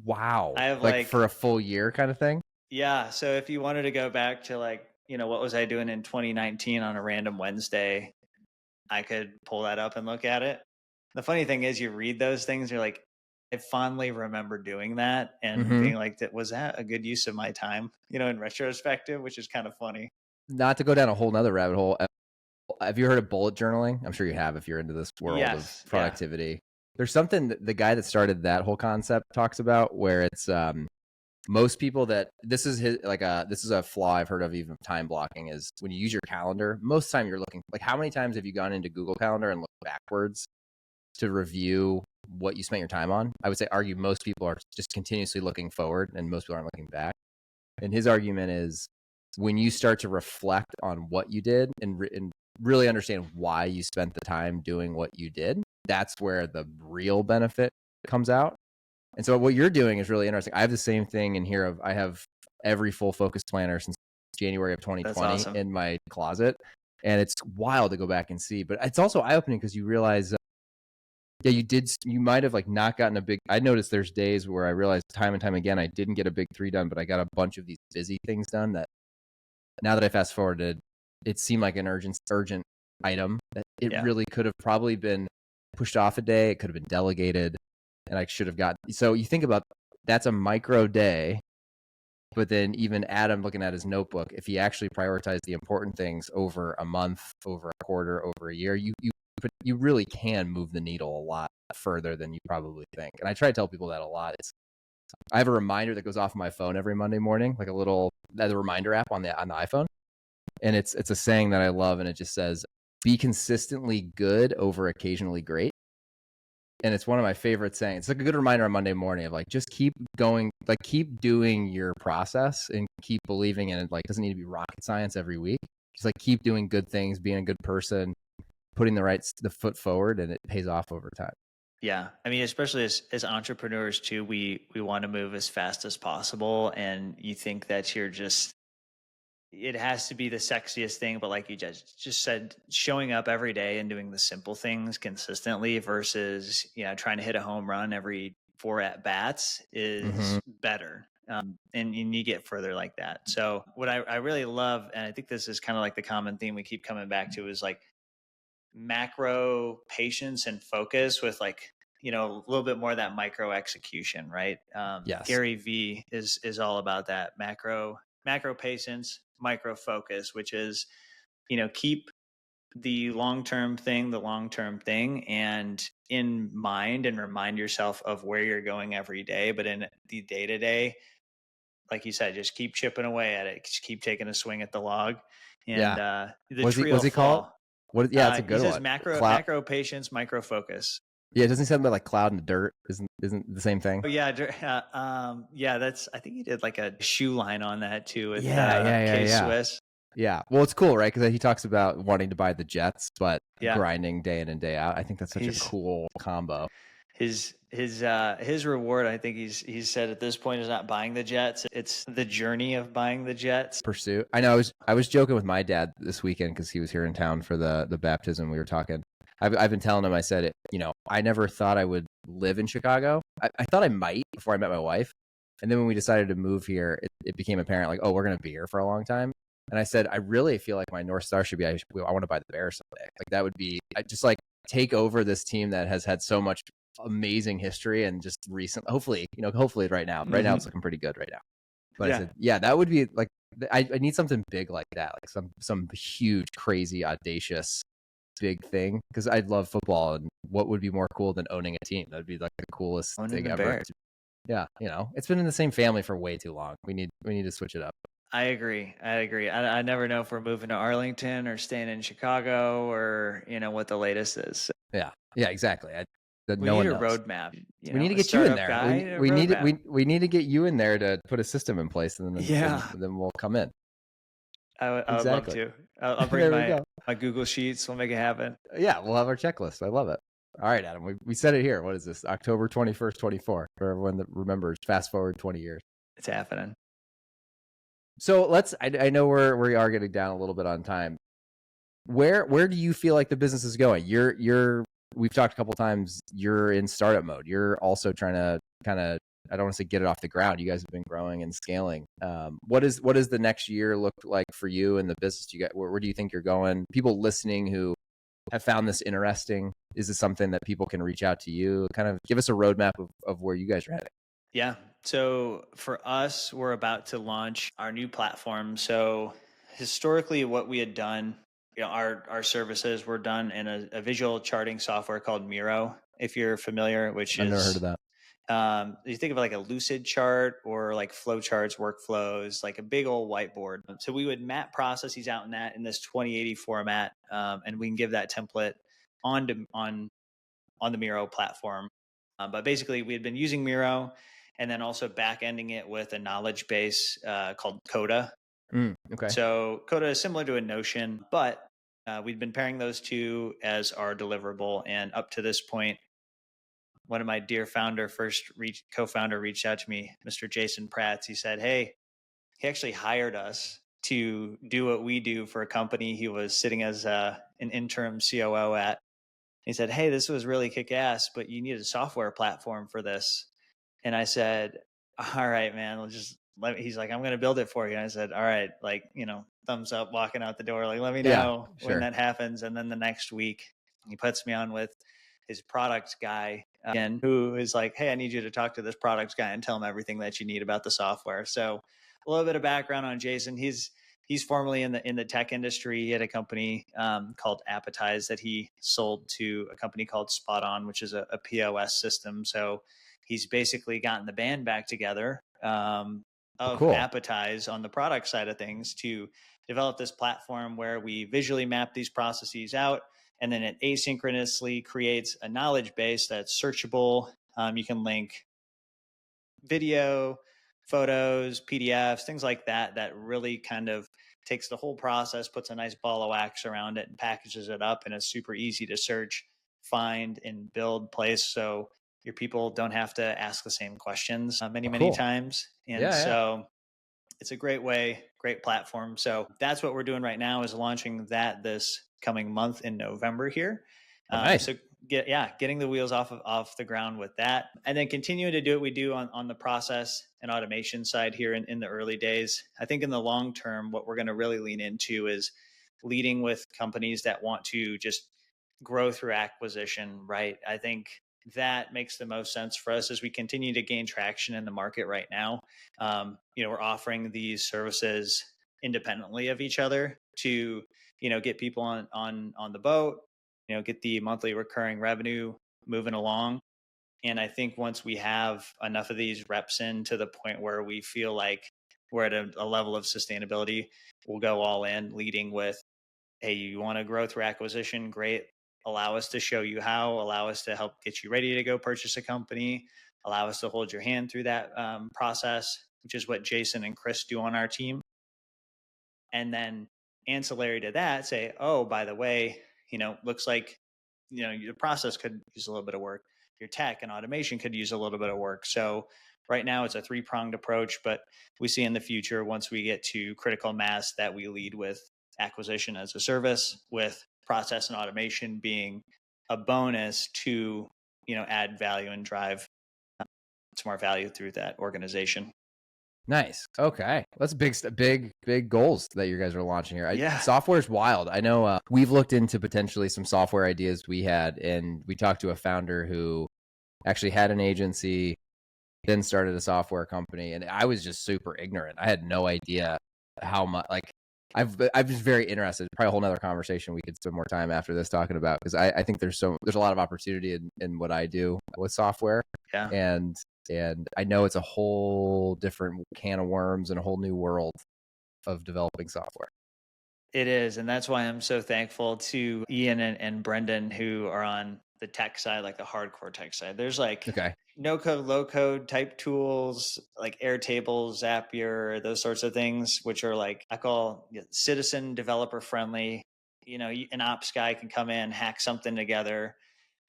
Wow. I have Like for like, a full year kind of thing? yeah. So if you wanted to go back to like, what was I doing in 2019 on a random Wednesday, I could pull that up and look at it. The funny thing is, you read those things, you're like, I fondly remember doing that and Mm-hmm. being like, that was that a good use of my time, in retrospective, which is kind of funny. Not to go down a whole nother rabbit hole. Have you heard of bullet journaling? I'm sure you have if you're into this world of Yes. Yeah. productivity. There's something that the guy that started that whole concept talks about where it's most people that this is this is a flaw I've heard of even time blocking is when you use your calendar, most time you're looking like how many times have you gone into Google Calendar and looked backwards to review what you spent your time on? I would say argue most people are just continuously looking forward and most people aren't looking back. And his argument is when you start to reflect on what you did and really understand why you spent the time doing what you did, that's where the real benefit comes out. And so what you're doing is really interesting. I have the same thing in here I have every full focus planner since January of 2020 That's awesome. in my closet. And it's wild to go back and see, but it's also eye-opening because you realize yeah, you might have like not gotten a big, I noticed there's days where I realized time and time again, I didn't get a big 3 done, but I got a bunch of these busy things done that now that I fast forwarded, it seemed like an urgent item that it really could have probably been pushed off a day. It could have been delegated and I should have gotten. So you think about that's a micro day, but then even Adam looking at his notebook, if he actually prioritized the important things over a month, over a quarter, over a year, you really can move the needle a lot further than you probably think. And I try to tell people that a lot. I have a reminder that goes off my phone every Monday morning, like the reminder app on the iPhone. And it's a saying that I love. And it just says, be consistently good over occasionally great. And it's one of my favorite sayings. It's like a good reminder on Monday morning of like, just keep going, like keep doing your process and keep believing in it. Like, it doesn't need to be rocket science every week. Just like keep doing good things, being a good person, putting the foot forward, and it pays off over time. Yeah. I mean, especially as entrepreneurs too, we want to move as fast as possible. And you think that it has to be the sexiest thing, but like you just said, showing up every day and doing the simple things consistently versus, trying to hit a home run every 4 at bats is better. And you get further like that. So what I really love, and I think this is kind of like the common theme we keep coming back to, is like macro patience and focus with like, a little bit more of that micro execution, right? Yes. Gary V is all about that macro patience, micro focus, which is, keep the long-term thing and in mind, and remind yourself of where you're going every day. But in the day-to-day, like you said, just keep chipping away at it. Just keep taking a swing at the log, and the tree will fall. What? Yeah, it's a good he says one. macro patience, micro focus. Yeah, doesn't he say something about like cloud and dirt? Isn't the same thing? Oh yeah, that's. I think he did like a shoe line on that too with K-Swiss. Yeah. Well, it's cool, right? Because he talks about wanting to buy the jets, but Yeah. grinding day in and day out. I think that's such a cool combo. His reward, I think he's said at this point, is not buying the jets. It's the journey of buying the jets. Pursuit. I know. I was joking with my dad this weekend because he was here in town for the baptism. We were talking. I've been telling him. I said, I never thought I would live in Chicago. I thought I might before I met my wife, and then when we decided to move here, it became apparent like, oh, we're gonna be here for a long time. And I said, I really feel like my North Star should be I want to buy the Bears someday. Like that would be just like take over this team that has had so much amazing history and just recent. Hopefully right now. Right now it's looking pretty good right now. But I said, yeah, that would be like I need something big like that, like some huge, crazy, audacious, big thing. Because I love football, and what would be more cool than owning a team? That'd be like the coolest thing ever. Yeah. You know, it's been in the same family for way too long. We need to switch it up. I agree. I never know if we're moving to Arlington or staying in Chicago or, what the latest is. So Yeah. Yeah, exactly. we No need one a knows. roadmap, We need to a get you in startup there. guide, a We need it. roadmap. We need to get you in there to put a system in place, and Yeah, then we'll come in. I would love Exactly. to. I'll bring There we my go. Google Sheets. We'll make it happen. Yeah, we'll have our checklist. I love it. All right, Adam. We said it here. What is this? October 21st, 24. For everyone that remembers, fast forward 20 years. It's happening. So I know we are getting down a little bit on time. Where do you feel like the business is going? We've talked a couple times. You're in startup mode. You're also trying to kind of, I don't want to say get it off the ground. You guys have been growing and scaling. What does the next year look like for you and the business? Where do you think you're going? People listening who have found this interesting, is this something that people can reach out to you? Kind of give us a roadmap of where you guys are heading. Yeah. So for us, we're about to launch our new platform. So historically, what we had done, our services were done in a visual charting software called Miro, if you're familiar, which I've never heard is of that. you think of it like a lucid chart or like flow charts, workflows, like a big old whiteboard. So we would map processes out in this 2080 format, and we can give that template on the Miro platform. But basically, we had been using Miro and then also back ending it with a knowledge base called Coda. Okay. So Coda is similar to a Notion, but we'd been pairing those two as our deliverable. And up to this point, one of my dear co-founder reached out to me, Mr. Jason Prats. He said, hey, he actually hired us to do what we do for a company he was sitting as an interim COO at. He said, hey, this was really kick-ass, but you need a software platform for this. And I said, all right, man, he's like, I'm going to build it for you. And I said, all right, like, thumbs up, walking out the door. Like, let me know when that happens. And then the next week he puts me on with his product guy again, who is like, hey, I need you to talk to this product guy and tell him everything that you need about the software. So a little bit of background on Jason. He's formerly in the tech industry. He had a company called Appetize that he sold to a company called Spot On, which is a POS system. So he's basically gotten the band back together of Appetize on the product side of things to develop this platform where we visually map these processes out, and then it asynchronously creates a knowledge base that's searchable. You can link video, photos, PDFs, things like that, that really kind of takes the whole process, puts a nice ball of wax around it and packages it up, and it's super easy to search, find, and build place. So your people don't have to ask the same questions many times. And so it's a great platform. So that's what we're doing right now, is launching that this coming month in November here. Nice. So getting the wheels off the ground with that, and then continuing to do what we do on the process and automation side here in the early days. I think in the long term, what we're going to really lean into is leading with companies that want to just grow through acquisition, right? I think that makes the most sense for us as we continue to gain traction in the market right now. We're offering these services independently of each other to, get people on the boat, get the monthly recurring revenue moving along. And I think once we have enough of these reps in to the point where we feel like we're at a level of sustainability, we'll go all in, leading with, hey, you want to grow through acquisition? Great. Allow us to show you how, allow us to help get you ready to go purchase a company, allow us to hold your hand through that process, which is what Jason and Chris do on our team. And then ancillary to that, say, oh, by the way, looks like, your process could use a little bit of work. Your tech and automation could use a little bit of work. So right now it's a 3-pronged approach, but we see in the future, once we get to critical mass, that we lead with acquisition as a service, with process and automation being a bonus to, add value and drive some more value through that organization. Nice. Okay. That's big goals that you guys are launching here. Software is wild. I know we've looked into potentially some software ideas we had, and we talked to a founder who actually had an agency, then started a software company. And I was just super ignorant. I had no idea how much, like, I'm just very interested. Probably a whole nother conversation we could spend more time after this talking about, because I think there's a lot of opportunity in what I do with software. Yeah. And And I know it's a whole different can of worms and a whole new world of developing software. It is. And that's why I'm so thankful to Ian and Brendan, who are on the tech side, like the hardcore tech side. There's like Okay. no code, low code type tools like Airtable, Zapier, those sorts of things, which are like, I call citizen developer friendly. You know, an ops guy can come in, hack something together.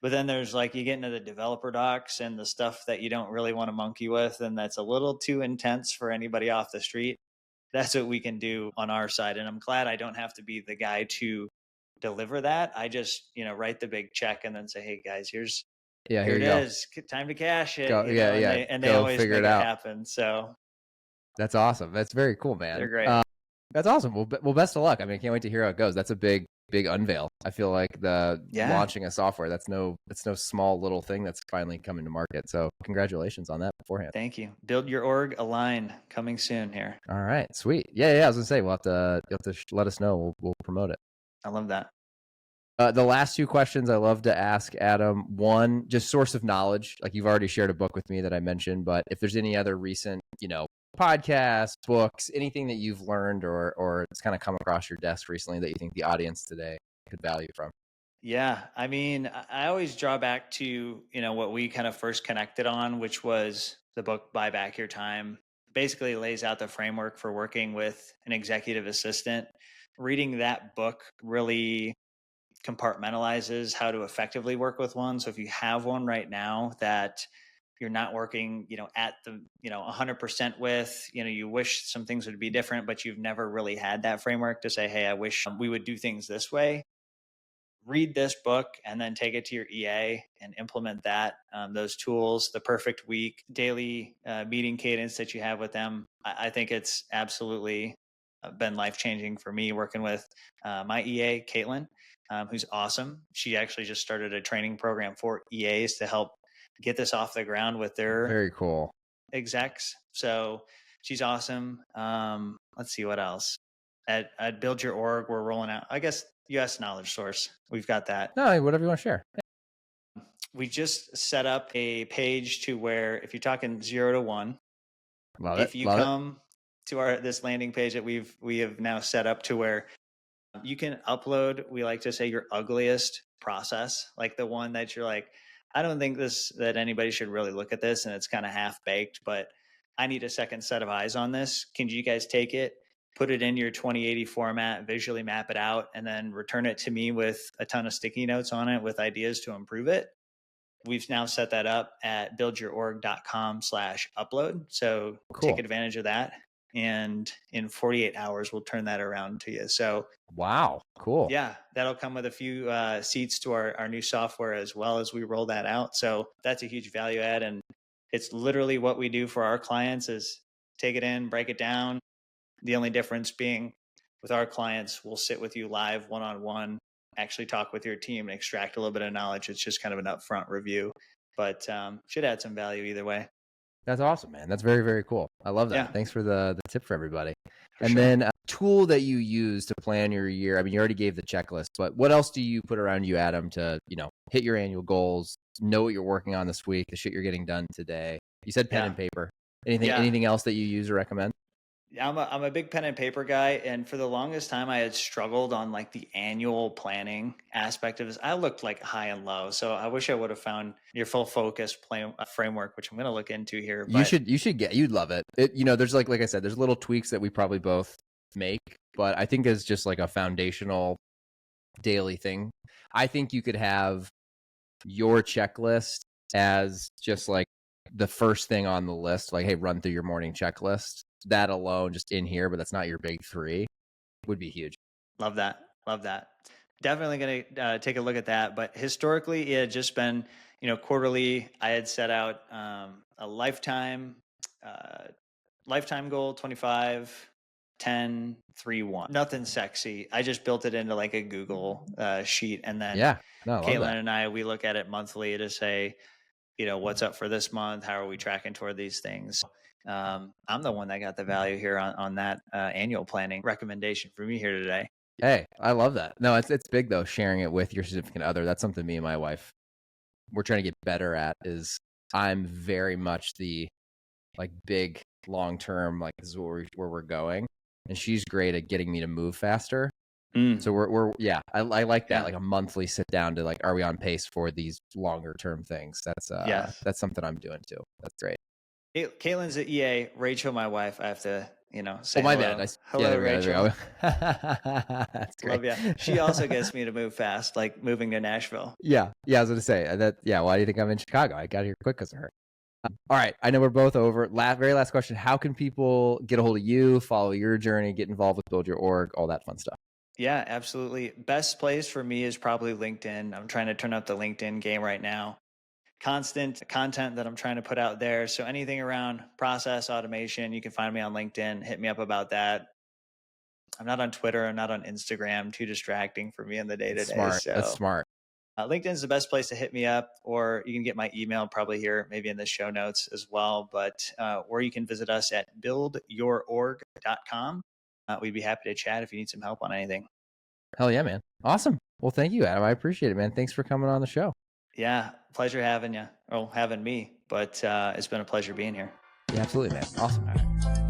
But then there's like, you get into the developer docs and the stuff that you don't really want to monkey with. And that's a little too intense for anybody off the street. That's what we can do on our side. And I'm glad I don't have to be the guy to deliver that. I just, write the big check and then say, hey guys, here Yeah, here it you go. is. Time to cash it. Go, yeah, And yeah. they Go always figure make it it out. happen. So That's awesome. That's very cool, man. they're great. That's awesome. Well, best of luck. I mean, I can't wait to hear how it goes. That's a big unveil. I feel like launching a software, that's no small little thing that's finally coming to market. So congratulations on that beforehand. Thank you. Build your org, align, coming soon here. All right, sweet. Yeah. I was gonna say you'll have to let us know. We'll promote it. I love that. The last two questions I love to ask Adam. One, just source of knowledge. Like you've already shared a book with me that I mentioned, but if there's any other recent, podcasts, books, anything that you've learned or it's kind of come across your desk recently that you think the audience today could value from. Yeah. I mean, I always draw back to, what we kind of first connected on, which was the book Buy Back Your Time. Basically lays out the framework for working with an executive assistant. Reading that book really compartmentalizes how to effectively work with one. So if you have one right now that you're not working, at the, 100% with, you wish some things would be different, but you've never really had that framework to say, hey, I wish we would do things this way. Read this book and then take it to your EA and implement that, those tools, the perfect week, daily meeting cadence that you have with them. I think it's absolutely been life-changing for me working with my EA, Caitlin, who's awesome. She actually just started a training program for EAs to help get this off the ground with their Very cool execs. So she's awesome. Let's see what else. At Build Your Org, we're rolling out, I guess, US Knowledge Source. We've got that. No, whatever you want to share. We just set up a page to where if you're talking 0 to 1, if you come to this landing page that we have now set up to where you can upload, we like to say, your ugliest process, like the one that you're like, I don't think that anybody should really look at this and it's kind of half baked, but I need a second set of eyes on this. Can you guys take it, put it in your 2080 format, visually map it out, and then return it to me with a ton of sticky notes on it with ideas to improve it? We've now set that up at buildyourorg.com/upload. So cool. Take advantage of that. And in 48 hours, we'll turn that around to you. So wow, cool. Yeah, that'll come with a few seats to our new software as well as we roll that out. So that's a huge value add. And it's literally what we do for our clients is take it in, break it down. The only difference being with our clients, we'll sit with you live one-on-one, actually talk with your team and extract a little bit of knowledge. It's just kind of an upfront review, but should add some value either way. That's awesome, man. That's very, very cool. I love that. Yeah. Thanks for the tip for everybody. Then a tool that you use to plan your year. I mean, you already gave the checklist, but what else do you put around you, Adam, to, hit your annual goals, know what you're working on this week, the shit you're getting done today? You said pen and paper. Anything else that you use or recommend? I'm a big pen and paper guy. And for the longest time, I had struggled on like the annual planning aspect of this. I looked like high and low. So I wish I would have found your full focus plan framework, which I'm going to look into here. But you should you'd love it. There's like I said, there's little tweaks that we probably both make, but I think it's just like a foundational daily thing. I think you could have your checklist as just like the first thing on the list, like, hey, run through your morning checklist. That alone just in here, but that's not your big 3, would be huge. Love that. Definitely going to take a look at that. But historically, it had just been, quarterly. I had set out a lifetime goal, 25, 10, 3, 1. Nothing sexy. I just built it into like a Google sheet. And then Caitlin and I, we look at it monthly to say, what's up for this month? How are we tracking toward these things? I'm the one that got the value here on that annual planning recommendation for me here today. Hey, I love that. No, it's big though, sharing it with your significant other. That's something me and my wife, we're trying to get better at, is I'm very much the like big long term, like this is where we're going. And she's great at getting me to move faster. So we're yeah, I like that, Yeah. like a monthly sit down to like, are we on pace for these longer term things? Yes. That's something I'm doing too. That's great. Caitlin's at EA. Rachel, my wife, I have to, say Oh, my bad. hello. Yeah, Hello, there we go. There Rachel. we go. That's great. Love ya. She also gets me to move fast, like moving to Nashville. Yeah. Yeah. I was going to say that. Yeah. Why do you think I'm in Chicago? I got here quick because of her. All right. I know we're both over. Very last question. How can people get a hold of you, follow your journey, get involved with Build Your Org, all that fun stuff? Yeah, absolutely. Best place for me is probably LinkedIn. I'm trying to turn up the LinkedIn game right now. Constant content that I'm trying to put out there. So anything around process automation, you can find me on LinkedIn. Hit me up about that. I'm not on Twitter. I'm not on Instagram. Too distracting for me in the day to day. Smart. That's So smart. LinkedIn is the best place to hit me up, or you can get my email probably here, maybe in the show notes as well. But or you can visit us at buildyourorg.com. We'd be happy to chat if you need some help on anything. Hell yeah, man. Awesome. Well, thank you, Adam. I appreciate it, man. Thanks for coming on the show. Yeah, pleasure having you, or having me. But it's been a pleasure being here. Yeah, absolutely, man. Awesome.